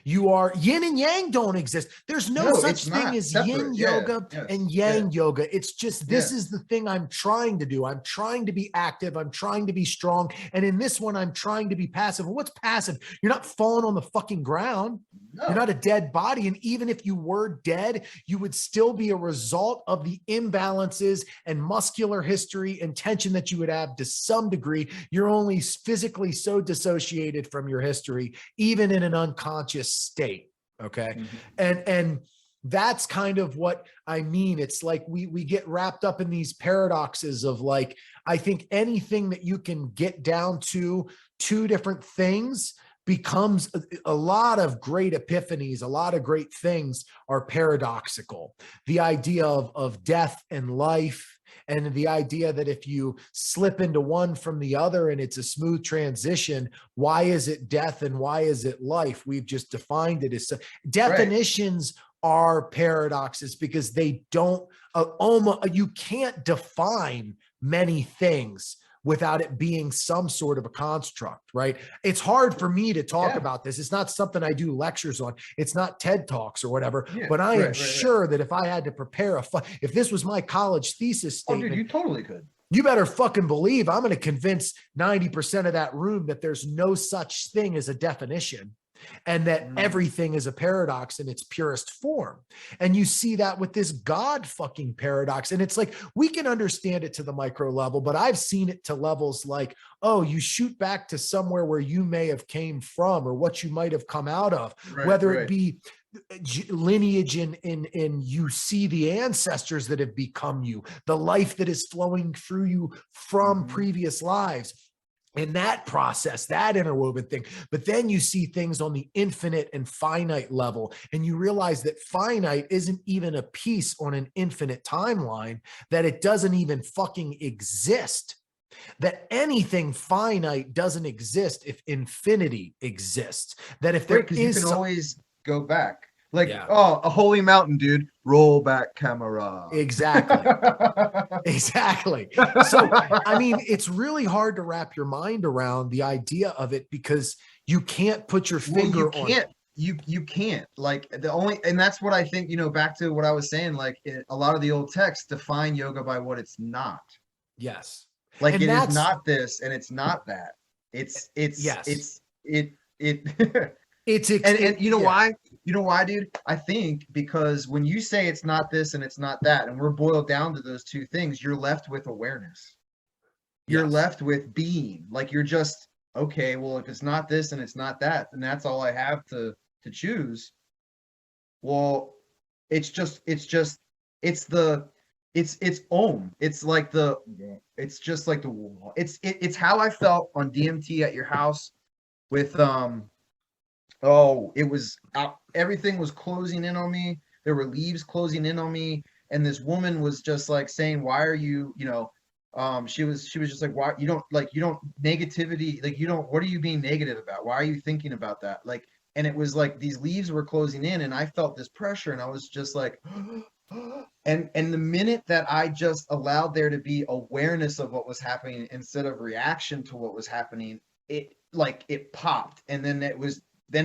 You are yin and yang don't exist. There's no such it's thing not as separate. yin Yeah. yoga Yes. and Yeah. yang yoga. It's just, this Yeah. is the thing I'm trying to do. I'm trying to be active. I'm trying to be strong. And in this one, I'm trying to be passive. Well, what's passive? You're not falling on the fucking ground. No. You're not a dead body. And even if you were dead, you would still be a result of the imbalances and muscular history and tension that you would have to some degree. You're only physically so dissociated from your history, even in an unconscious state. Okay. And that's kind of what I mean. It's like we get wrapped up in these paradoxes of like, I think anything that you can get down to two different things becomes a lot of great epiphanies. A lot of great things are paradoxical. The idea of death and life, and the idea that if you slip into one from the other and it's a smooth transition, why is it death and why is it life? We've just defined it as definitions are paradoxes because they don't, you can't define many things without it being some sort of a construct, right? It's hard for me to talk about this. It's not something I do lectures on. It's not TED Talks or whatever, but I am sure that if I had to prepare if this was my college thesis statement, dude, you totally could. You better fucking believe I'm going to convince 90% of that room that there's no such thing as a definition, and that everything is a paradox in its purest form. And you see that with this God fucking paradox. And it's like, we can understand it to the micro level, but I've seen it to levels like, oh, you shoot back to somewhere where you may have came from or what you might have come out of, whether it be lineage in you see the ancestors that have become you, the life that is flowing through you from previous lives. In that process, that interwoven thing. But then you see things on the infinite and finite level, and you realize that finite isn't even a piece on an infinite timeline, that it doesn't even fucking exist, that anything finite doesn't exist if infinity exists, that if there is, you can always go back. Like, a holy mountain, dude. Roll back camera. Exactly. Exactly. So, I mean, it's really hard to wrap your mind around the idea of it because you can't put your finger on it. You can't. Like, and that's what I think, back to what I was saying, like a lot of the old texts define yoga by what it's not. Yes. Like, it is not this and it's not that. It's and you know why? You know why, dude? I think because when you say it's not this and it's not that, and we're boiled down to those two things, you're left with awareness. You're left with being. Like, you're just, okay, well, if it's not this and it's not that, then that's all I have to choose. Well, it's Om. It's how I felt on DMT at your house with it was everything was closing in on me. There were leaves closing in on me, and this woman was just like saying, "Why are you, she was just like, why you don't negativity, like what are you being negative about? Why are you thinking about that?" Like, and it was like these leaves were closing in, and I felt this pressure, and I was just like, and the minute that I just allowed there to be awareness of what was happening instead of reaction to what was happening, it popped, and then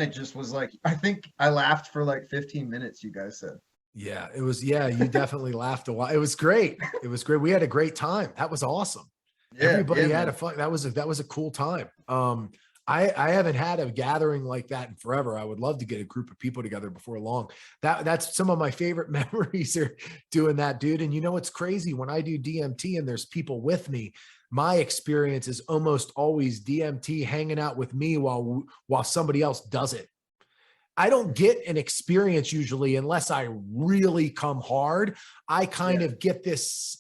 it just was like, I think I laughed for like 15 minutes, you guys said. Yeah, it was, you definitely laughed a while. It was great. It was great. We had a great time. That was awesome. Everybody had a fun. That was a cool time. I haven't had a gathering like that in forever. I would love to get a group of people together before long. That's some of my favorite memories are doing that, dude. And what's crazy, when I do DMT and there's people with me, my experience is almost always DMT hanging out with me while somebody else does it. I don't get an experience usually unless I really come hard. I kind of get this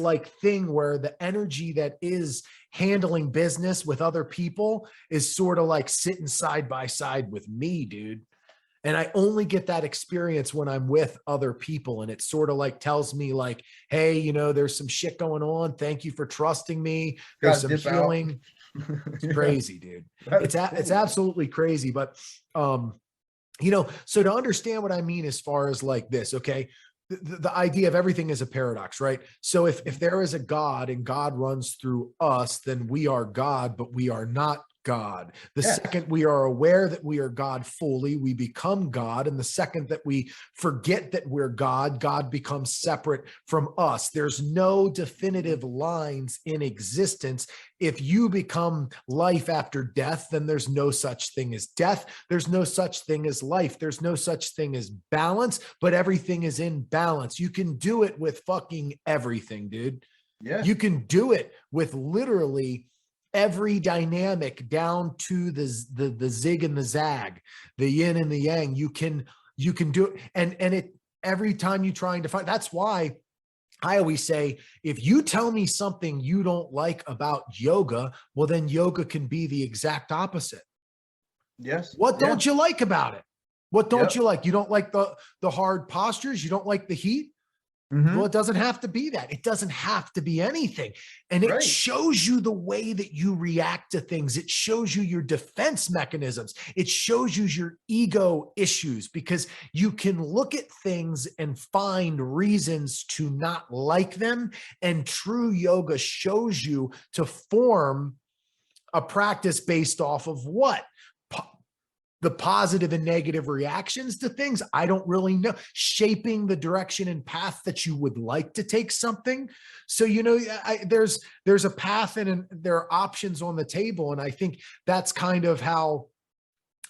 like thing where the energy that is handling business with other people is sort of like sitting side by side with me, dude. And I only get that experience when I'm with other people. And it sort of like tells me like, hey, there's some shit going on. Thank you for trusting me. There's some healing. It's crazy, dude. It's absolutely crazy. But, so to understand what I mean as far as like this, okay, the idea of everything is a paradox, right? So if there is a God and God runs through us, then we are God, but we are not God. The Yes. second we are aware that we are God fully, we become God. And the second that we forget that we're God, God becomes separate from us. There's no definitive lines in existence. If you become life after death, then there's no such thing as death. There's no such thing as life. There's no such thing as balance, but everything is in balance. You can do it with fucking everything, dude. Yeah. You can do it with literally every dynamic down to the zig and the zag, the yin and the yang. You can do it. And it, every time you trying to find, that's why I always say, if you tell me something you don't like about yoga, well, then yoga can be the exact opposite. Yes. What don't you like about it? What don't you like? You don't like the hard postures? You don't like the heat? Well, it doesn't have to be that. It doesn't have to be anything. And it shows you the way that you react to things. It shows you your defense mechanisms. It shows you your ego issues, because you can look at things and find reasons to not like them. And true yoga shows you to form a practice based off of what? The positive and negative reactions to things. I don't really know. Shaping the direction and path that you would like to take something. So, you know, there's a path and there are options on the table. And I think that's kind of how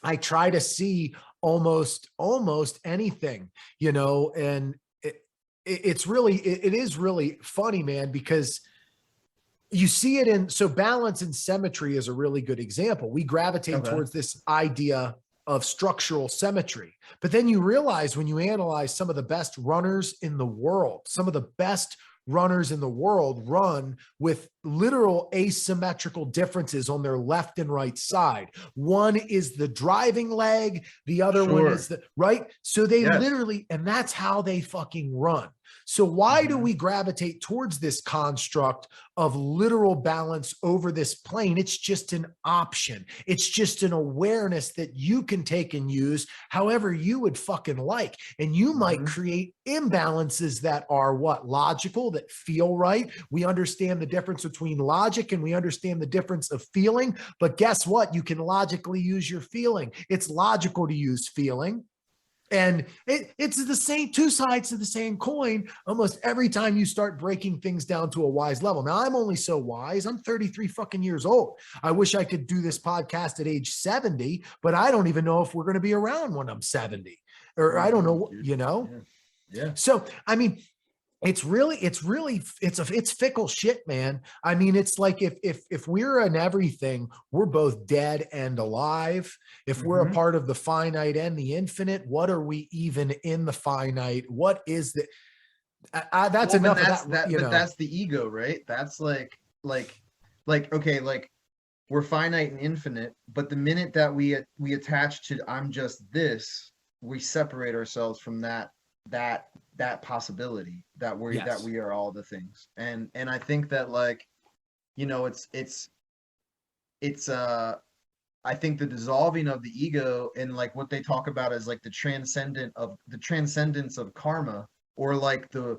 I try to see almost anything, you know, and it is really funny, man, because you see it in, so balance and symmetry is a really good example. We gravitate towards this idea of structural symmetry, but then you realize when you analyze some of the best runners in the world, some of the best runners in the world run with literal asymmetrical differences on their left and right side. One is the driving leg, the other one is the right. So they literally, and that's how they fucking run. So why do we gravitate towards this construct of literal balance over this plane? It's just an option. It's just an awareness that you can take and use however you would fucking like. And you might create imbalances that are what? Logical, that feel right. We understand the difference between logic and we understand the difference of feeling. But guess what? You can logically use your feeling. It's logical to use feeling. And it's the same, two sides of the same coin almost every time you start breaking things down to a wise level. Now, I'm only so wise. I'm 33 fucking years old. I wish I could do this podcast at age 70, but I don't even know if we're going to be around when I'm 70, or I don't know, you know? Yeah. So, I mean, it's fickle shit, man. I mean, it's like if we're in everything, we're both dead and alive. If we're a part of the finite and the infinite, what are we even in the finite? What is the that's enough of that, but that's the ego, right? That's like okay, like we're finite and infinite, but the minute that we attach to I'm just this, we separate ourselves from that possibility that we are all the things. And I think that, like, you know, it's I think the dissolving of the ego and like what they talk about is like the transcendence of karma, or like the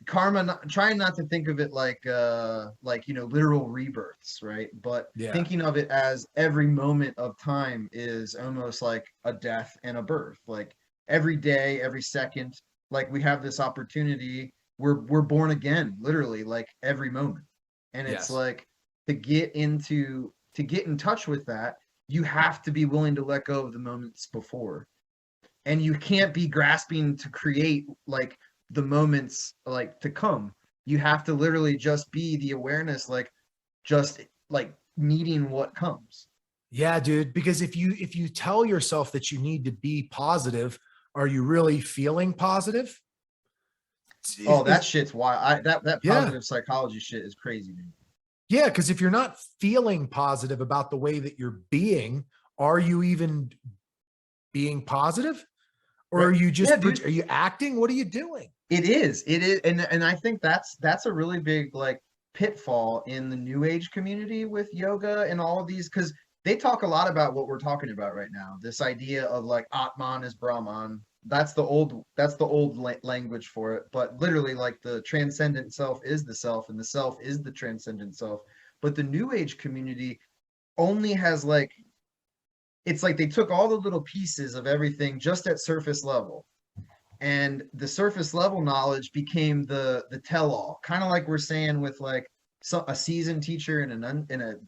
karma, trying not to think of it like you know, literal rebirths, right? But thinking of it as every moment of time is almost like a death and a birth. Like every day, every second, like we have this opportunity, we're born again, literally, like every moment. And it's like to get in touch with that, you have to be willing to let go of the moments before. And you can't be grasping to create like the moments like to come. You have to literally just be the awareness, like just like meeting what comes. Yeah, dude, because if you tell yourself that you need to be positive, are you really feeling positive? Oh, that shit's wild. That positive psychology shit is crazy, dude. Yeah, because if you're not feeling positive about the way that you're being, are you even being positive? Or are you just are you acting? What are you doing? It is. And I think that's a really big like pitfall in the new age community with yoga and all of these, because they talk a lot about what we're talking about right now. This idea of like Atman is Brahman, that's the old language for it. But literally, like, the transcendent self is the self, and the self is the transcendent self. But the New Age community only has, like, it's like they took all the little pieces of everything just at surface level, and the surface level knowledge became the tell all, kind of like we're saying with, like, a seasoned teacher and a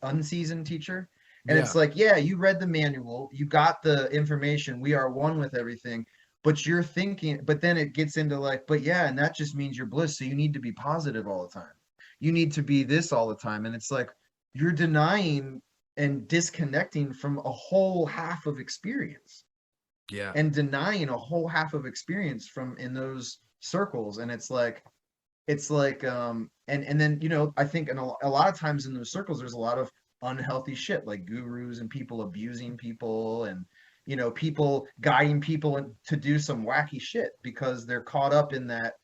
unseasoned teacher. And Yeah. it's like, yeah, you read the manual, you got the information, we are one with everything, but you're thinking, but then it gets into, like, but yeah, and that just means you're bliss, so you need to be positive all the time, you need to be this all the time. And it's like, you're denying and disconnecting from a whole half of experience, Yeah. and denying a whole half of experience from in those circles. And and then, I think in a lot of times in those circles there's a lot of unhealthy shit, like gurus and people abusing people, and people guiding people to do some wacky shit because they're caught up in that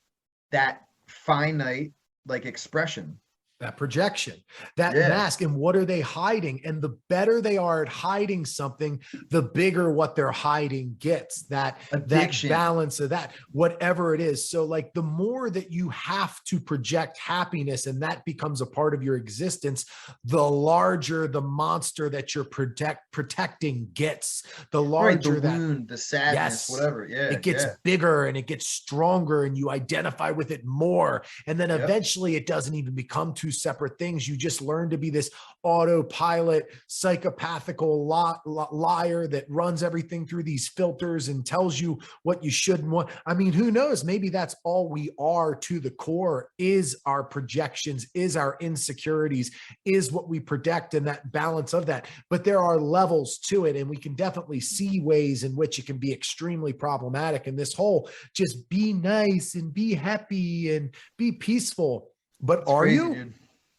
finite, like, expression, That projection, that yeah, mask. And what are they hiding? And the better they are at hiding something, the bigger what they're hiding gets. That addiction, balance of that, whatever it is. So, like, the more that you have to project happiness and that becomes a part of your existence, the larger the monster that you're protecting gets. The larger right, the that wound, the sadness, yes, whatever, yeah, it gets yeah, bigger and it gets stronger and you identify with it more. And then yep, eventually it doesn't even become two separate things. You just learn to be this autopilot, psychopathical liar that runs everything through these filters and tells you what you shouldn't want. I mean, who knows? Maybe that's all we are to the core, is our projections, is our insecurities, is what we project, and that balance of that. But there are levels to it, and we can definitely see ways in which it can be extremely problematic. And this whole just be nice and be happy and be peaceful. But it's are crazy, you? dude.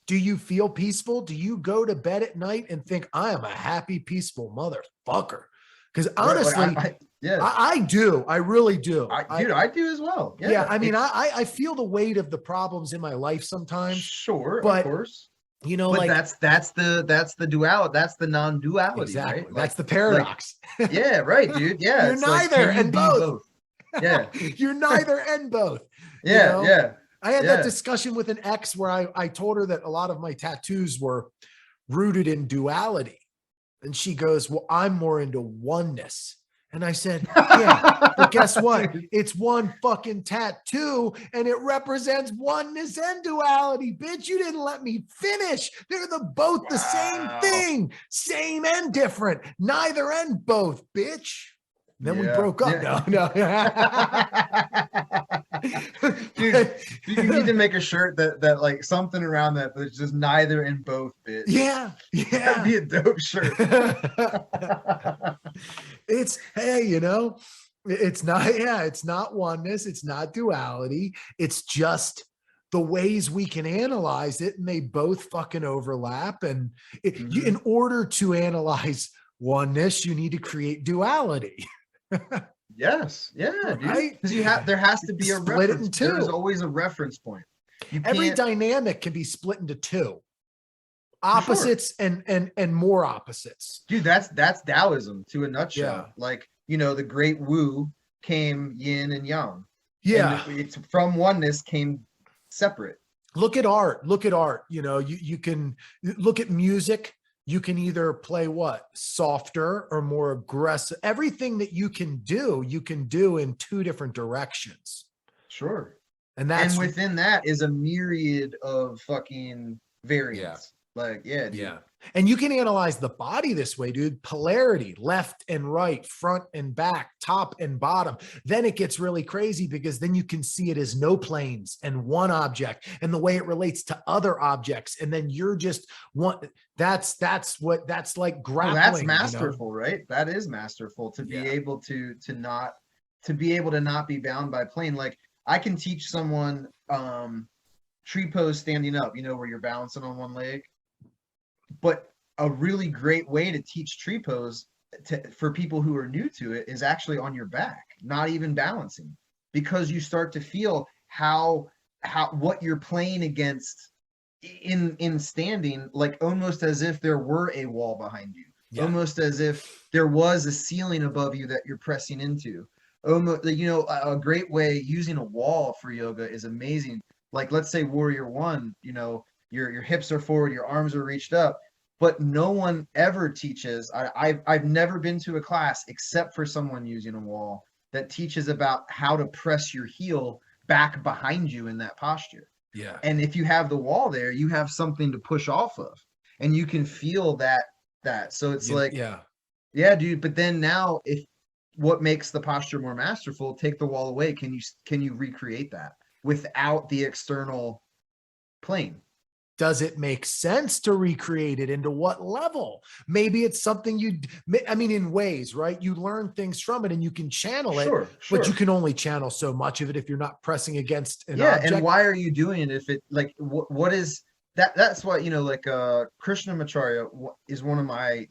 Do you feel peaceful? Do you go to bed at night and think, I am a happy, peaceful motherfucker? Because Right, like, honestly, yeah, I do. I really do. I do as well, Yeah. yeah, I mean, it's I feel the weight of the problems in my life sometimes, sure, of but course. But like, that's the duality, that's the non-duality, right? exactly. Like, That's the like, paradox. yeah, right, dude. Yeah, You're it's like, neither can you and be both. both? Yeah, You're neither and both. You yeah, know, yeah, I had that yeah. discussion with an ex where I told her that a lot of my tattoos were rooted in duality. And she goes, well, I'm more into oneness. And I said, yeah, but guess what? Dude, It's one fucking tattoo and it represents oneness and duality. Bitch, you didn't let me finish. They're both the same wow. thing, same and different, neither and both, bitch. Then we Yeah, broke up. yeah. No. Dude, you need to make a shirt that like something around that, but it's just neither and both, bitch. Yeah, That'd be yeah. a dope shirt. It's, hey, it's not, yeah, it's not oneness, it's not duality, it's just the ways we can analyze it, and they both fucking overlap. And Mhm. in order to analyze oneness, you need to create duality. Yes, yeah, dude. Right? Because there has to be a Split it in reference. There is two. always a reference point. You Every can't, dynamic can be split into two for sure. opposites and more opposites. Dude, that's Taoism to a Yeah. nutshell. Like, the great Wu came yin and yang, and Yeah. it's from oneness came separate. Look at art. You can look at music. You can either play what, softer or more aggressive. Everything that you can do in two different directions. Sure. And And that's, within that is a myriad of fucking yeah. variants. Like, yeah, dude. Yeah. And you can analyze the body this way, dude. Polarity, left and right, front and back, top and bottom. Then it gets really crazy because then you can see it as no planes and one object and the way it relates to other objects. And then you're just one. That's like Well, grappling. that's masterful, right? That is masterful to be Yeah. able to be able to not be bound by plane. Like, I can teach someone tree pose standing up, where you're balancing on one leg. But a really great way to teach tree pose for people who are new to it is actually on your back, not even balancing, because you start to feel how what you're playing against in standing, like almost as if there were a wall behind you, Yeah. almost as if there was a ceiling above you that you're pressing into, almost, a great way using a wall for yoga is amazing. Like, let's say warrior one, your hips are forward, your arms are reached up, but no one ever teaches. I've never been to a class except for someone using a wall that teaches about how to press your heel back behind you in that posture. Yeah. And if you have the wall there, you have something to push off of, and you can feel that. So it's like, Yeah. yeah, dude. But then now, if what makes the posture more masterful, take the wall away. Can you recreate that without the external plane? Does it make sense to recreate it? Into what level? Maybe it's something I mean, in ways, right? You learn things from it and you can channel it, Sure, but you sure. can only channel so much of it if you're not pressing against an Yeah, and object. why are you doing it if it like what is that? That's why, like Krishnamacharya is one of my,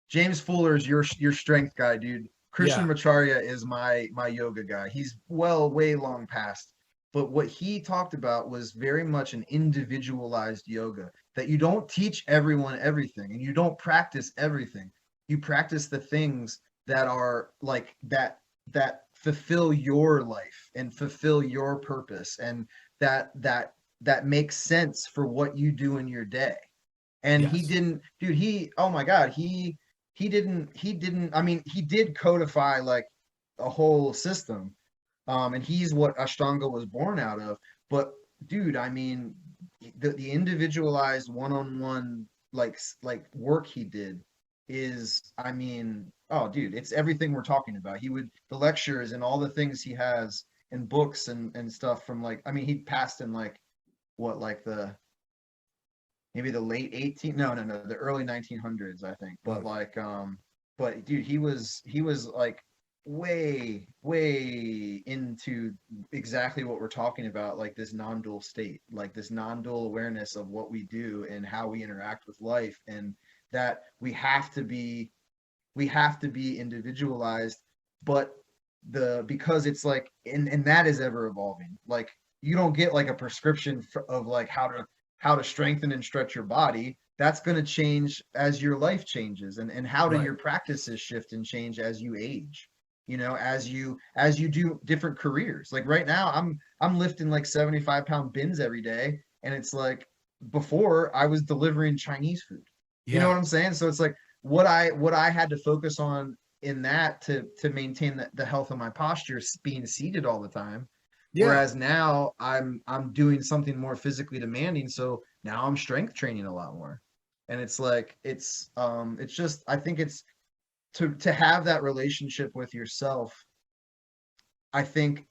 James Fuller's your strength guy, dude. Yeah. Krishnamacharya is my yoga guy. He's way long past. But what he talked about was very much an individualized yoga, that you don't teach everyone everything and you don't practice everything. You practice the things that are like that fulfill your life and fulfill your purpose, and that makes sense for what you do in your day. And he Yes. didn't, dude, oh my God, he didn't, I mean, he did codify like a whole system. And he's what Ashtanga was born out of. But dude, I mean, the individualized one-on-one like work he did is, I mean, oh dude, it's everything we're talking about. The lectures and all the things he has and books and stuff from, like, I mean, he passed in like what, like the maybe the late 18, no, the early 1900s, I think. But Mm. like, but dude, he was like way into exactly what we're talking about, like this non-dual state, like this non-dual awareness of what we do and how we interact with life, and that we have to be individualized. But because it's like, and that is ever evolving. Like, you don't get like a prescription of like how to strengthen and stretch your body. That's going to change as your life changes, and how do Right. your practices shift and change as you age, as you do different careers. Like right now, I'm lifting like 75-pound bins every day, and it's like, before I was delivering Chinese food. You know Yeah. what I'm saying? So it's like, what I had to focus on in that to maintain the health of my posture, being seated all the time. Yeah. Whereas now I'm doing something more physically demanding, so now I'm strength training a lot more. And it's like, it's just, I think it's to have that relationship with yourself. I think,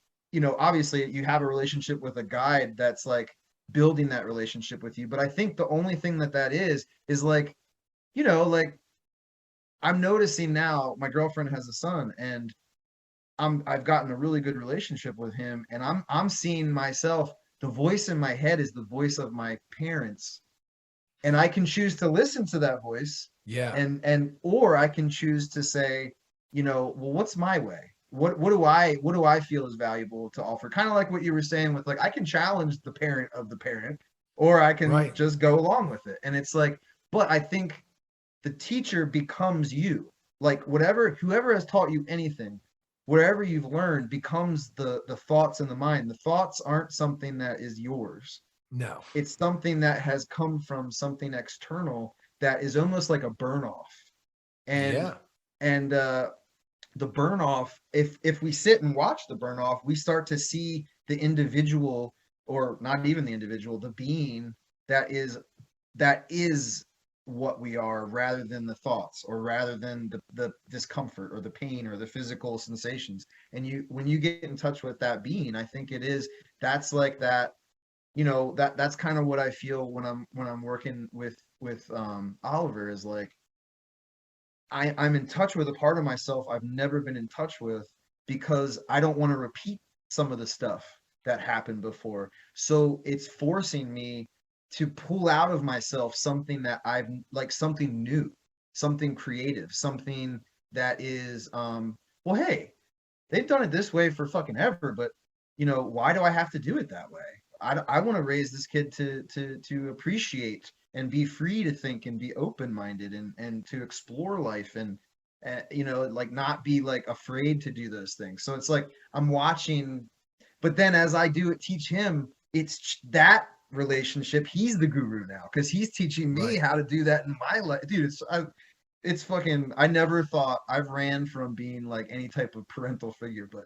obviously you have a relationship with a guide that's like building that relationship with you, but I think the only thing that is like, like, I'm noticing now my girlfriend has a son, and I've gotten a really good relationship with him, and I'm seeing myself, the voice in my head is the voice of my parents, and I can choose to listen to that voice, Yeah. or I can choose to say, well, what's my way? What do I feel is valuable to offer? Kind of like what you were saying with, like, I can challenge the parent of the parent, or I can Right. just go along with it. And it's like, but I think the teacher becomes you. Like, whoever has taught you anything, whatever you've learned becomes the thoughts in the mind. The thoughts aren't something that is yours. No. It's something that has come from something external, that is almost like a burn off. And Yeah. and the burn off, if we sit and watch the burn off, we start to see the individual, or not even the individual, the being that is what we are, rather than the thoughts, or rather than the discomfort or the pain or the physical sensations. And when you get in touch with that being, I think that's like that, that's kind of what I feel when I'm working with Oliver, is like, I'm in touch with a part of myself I've never been in touch with, because I don't want to repeat some of the stuff that happened before. So it's forcing me to pull out of myself something that I've, like, something new, something creative, something that is, well, hey, they've done it this way for fucking ever, but why do I have to do it that way? I want to raise this kid to appreciate and be free to think and be open minded, and to explore life, you know, like not be like afraid to do those things. So it's like I'm watching, but then as I do it, teach him, it's that relationship. He's the guru now because he's teaching me Right. how to do that in my life, dude. It's fucking. I never thought I've ran from being like any type of parental figure, but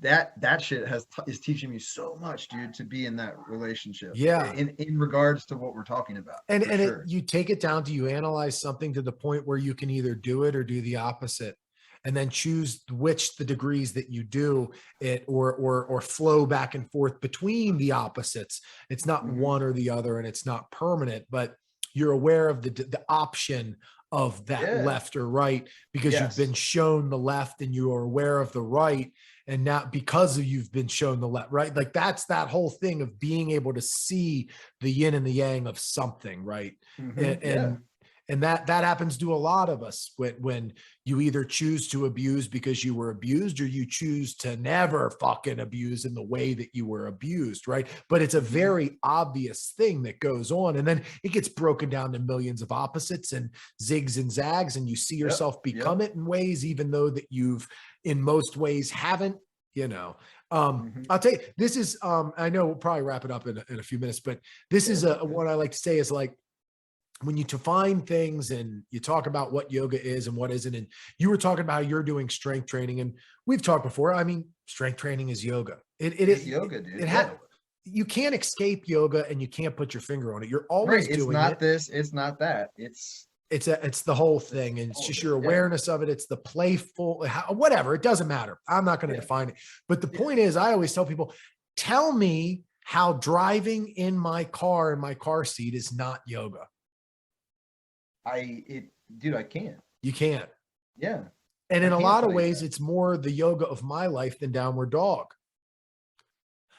that shit is teaching me so much, dude, to be in that relationship Yeah. in regards to what we're talking about, And for it, sure. you take it down to, you analyze something to the point where you can either do it or do the opposite, and then choose which the degrees that you do it, or flow back and forth between the opposites. It's not Hmm. one or the other, and it's not permanent, but you're aware of the option of that Yeah. left or right, because you've been Yes. shown the left and you are aware of the right. And now because of you've been shown the left, right? Like that's that whole thing of being able to see the yin and the yang of something, right? Hmm. and Yeah. and, and that happens to a lot of us when you either choose to abuse because you were abused, or you choose to never fucking abuse in the way that you were abused, right? But it's a Hmm. very obvious thing that goes on, and then it gets broken down to millions of opposites and zigs and zags, and you see Yep. yourself become Yep. it in ways even though that you've in most ways haven't, you know. Hmm. I'll tell you, this is I know we'll probably wrap it up in a few minutes, but this Yeah, is it's all good. what I like to say is like, when you define things and you talk about what yoga is and what isn't, and you were talking about how you're doing strength training, and we've talked before. I mean, strength training is yoga. It's yoga, dude. It Yeah. you can't escape yoga, and you can't put your finger on it. You're Right. always It's doing not it. this. It's not that. It's the whole It's thing, and it's all of just it. your Yeah. awareness of it. It's the playful, whatever. It doesn't matter. I'm not going to Yeah. define it, but the Yeah. point is, I always tell people, tell me how driving in my car seat is not yoga. Dude, I can't. You can't. Yeah. And I in a can't lot of tell you ways, that. it's more the yoga of my life than downward dog.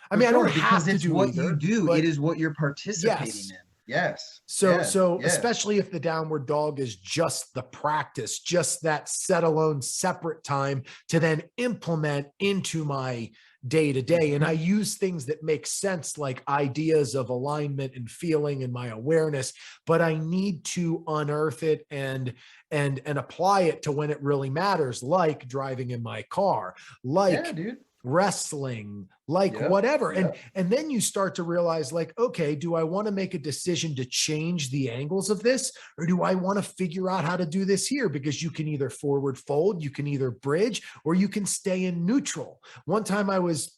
I For mean, I don't sure, because have to it's do what you either, do. It but is what you're participating yes. in. Yes. So, Yeah. so Yeah. especially if the downward dog is just the practice, just that set alone separate time to then implement into my day to day. And I Hmm. use things that make sense, like ideas of alignment and feeling and my awareness, but I need to unearth it and apply it to when it really matters, like driving in my car, Yeah, like dude. wrestling, like Yep. whatever. and Yep. and then you start to realize, like, okay, do I want to make a decision to change the angles of this, or do I want to figure out how to do this here? Because you can either forward fold, you can either bridge, or you can stay in neutral. One time I was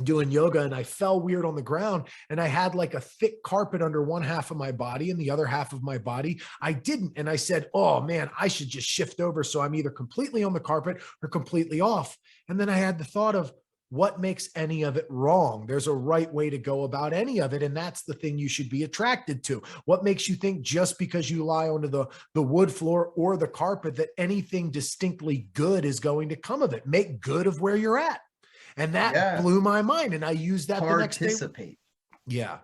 doing yoga and I fell weird on the ground, and I had like a thick carpet under one half of my body, and the other half of my body I didn't. And I said, oh man, I should just shift over so I'm either completely on the carpet or completely off. And then I had the thought of, what makes any of it wrong? There's a right way to go about any of it, and that's the thing you should be attracted to. What makes you think just because you lie onto the wood floor or the carpet that anything distinctly good is going to come of it? Make good of where you're at. And that Yeah. blew my mind. And I used that the next day. Participate. Yeah.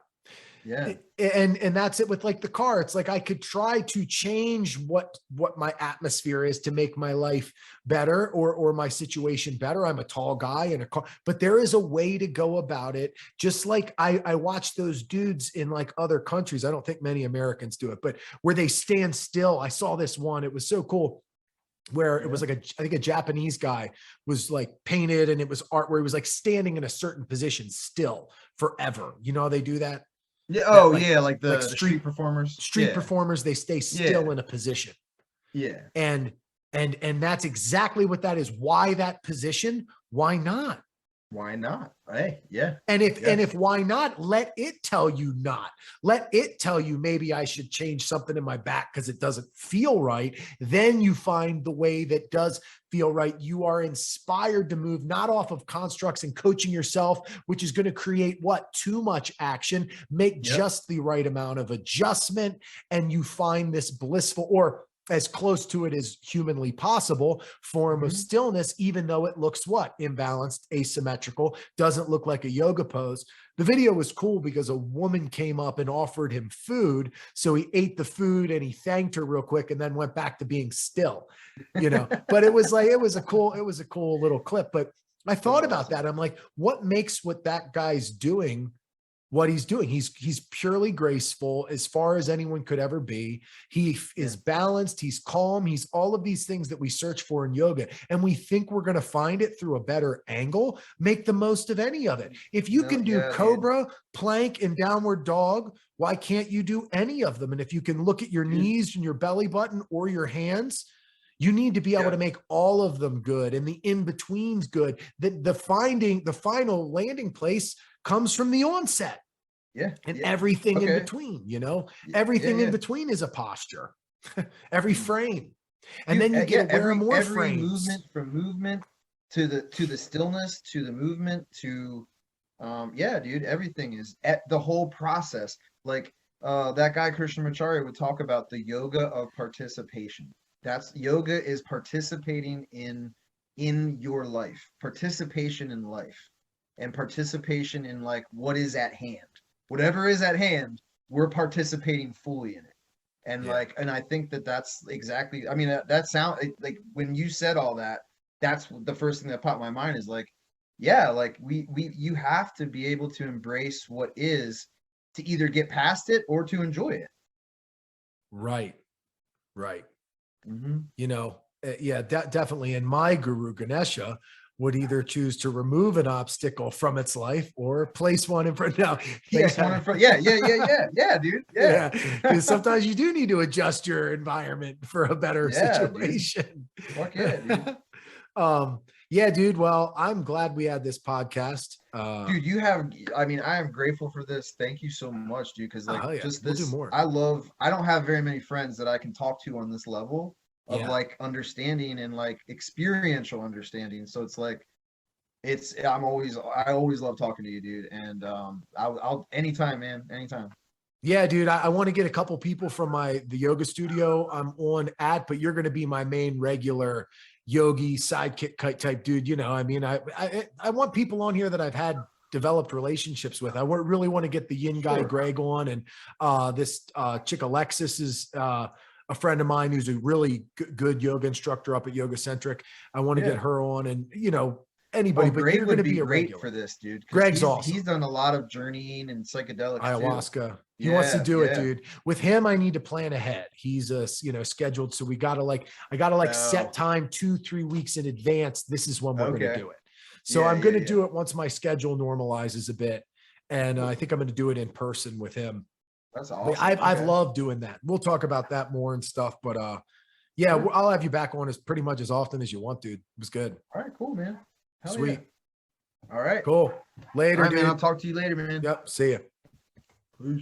Yeah. And that's it with like the car. It's like I could try to change what my atmosphere is to make my life better, or my situation better. I'm a tall guy in a car, but there is a way to go about it. Just like I watch those dudes in like other countries. I don't think many Americans do it, but where they stand still. I saw this one. It was so cool, where it Yeah. was like I think a Japanese guy was like painted, and it was art where he was like standing in a certain position still forever. You know how they do that? Yeah. That Oh, like yeah. Like like the street performers. street Yeah. performers, they stay Yeah. still in a position. Yeah. And and that's exactly what that is. Why that position? Why not? Why not? Hey, yeah. And if Yes. why not, let it tell you not. Let it tell you maybe I should change something in my back because it doesn't feel right. Then you find the way that does feel right. You are inspired to move not off of constructs and coaching yourself, which is going to create what? Too much action. Make Yep. just the right amount of adjustment, and you find this blissful, or as close to it as humanly possible, form of Mhm. stillness, even though it looks what? Imbalanced, asymmetrical, doesn't look like a yoga pose. The video was cool because a woman came up and offered him food. So he ate the food and he thanked her real quick and then went back to being still, but it was like, it was a cool little clip. But I That's thought about awesome. that. I'm like, what makes what that guy's doing what he's doing. He's purely graceful as far as anyone could ever be. He is balanced. He's calm. He's all of these things that we search for in yoga. And we think we're going to find it through a better angle. Make the most of any of it. If you can do cobra, plank, and downward dog, why can't you do any of them? And if you can look at your knees and your belly button or your hands, you need to be able to make all of them good and the in-betweens good. The final landing place comes from the onset. And everything in between, everything in between is a posture, every frame. And then you get aware of more frames. Movement to the stillness, to the movement, to dude, everything is at the whole process. Like that guy Krishnamacharya would talk about the yoga of participation. That's yoga is participating in your life, participation in life, and participation in like what is at hand. Whatever is at hand, we're participating fully in it. And and I think that's exactly, I mean, that sound like when you said all that, that's the first thing that popped in my mind is like, like you have to be able to embrace what is to either get past it or to enjoy it. Right. Definitely. And my guru Ganesha would either choose to remove an obstacle from its life or place one in front. Now, one in front. Yeah, dude. Yeah. Because sometimes you do need to adjust your environment for a better situation. Dude. Fuck yeah, dude. Dude. Well, I'm glad we had this podcast. Dude, I am grateful for this. Thank you so much, dude. Because just this, we'll do more. I don't have very many friends that I can talk to on this level of like understanding and like experiential understanding. So it's like, I always love talking to you, dude. And I'll anytime, man, anytime. Yeah, dude. I want to get a couple people from the yoga studio I'm on at, but you're going to be my main regular yogi sidekick type dude. I mean, I want people on here that I've had developed relationships with. I really want to get the yin guy Greg on, and this chick Alexis is a friend of mine who's a really good yoga instructor up at Yoga Centric. I want to get her on, and anybody. But Greg you're going to be a great regular for this, dude. Greg's awesome. He's done a lot of journeying and psychedelics, ayahuasca. He wants to do it, dude. With him, I need to plan ahead. He's scheduled, so I gotta set time 2-3 weeks in advance. This is when we're going to do it. So I'm going to do it once my schedule normalizes a bit, and I think I'm going to do it in person with him. That's awesome. I've loved doing that. We'll talk about that more and stuff, but I'll have you back on as pretty much as often as you want, dude. It was good. All right, cool, man. Hell sweet. Yeah. All right. Cool. Later, all right, dude. man, I'll talk to you later, man. Yep. See ya. Peace.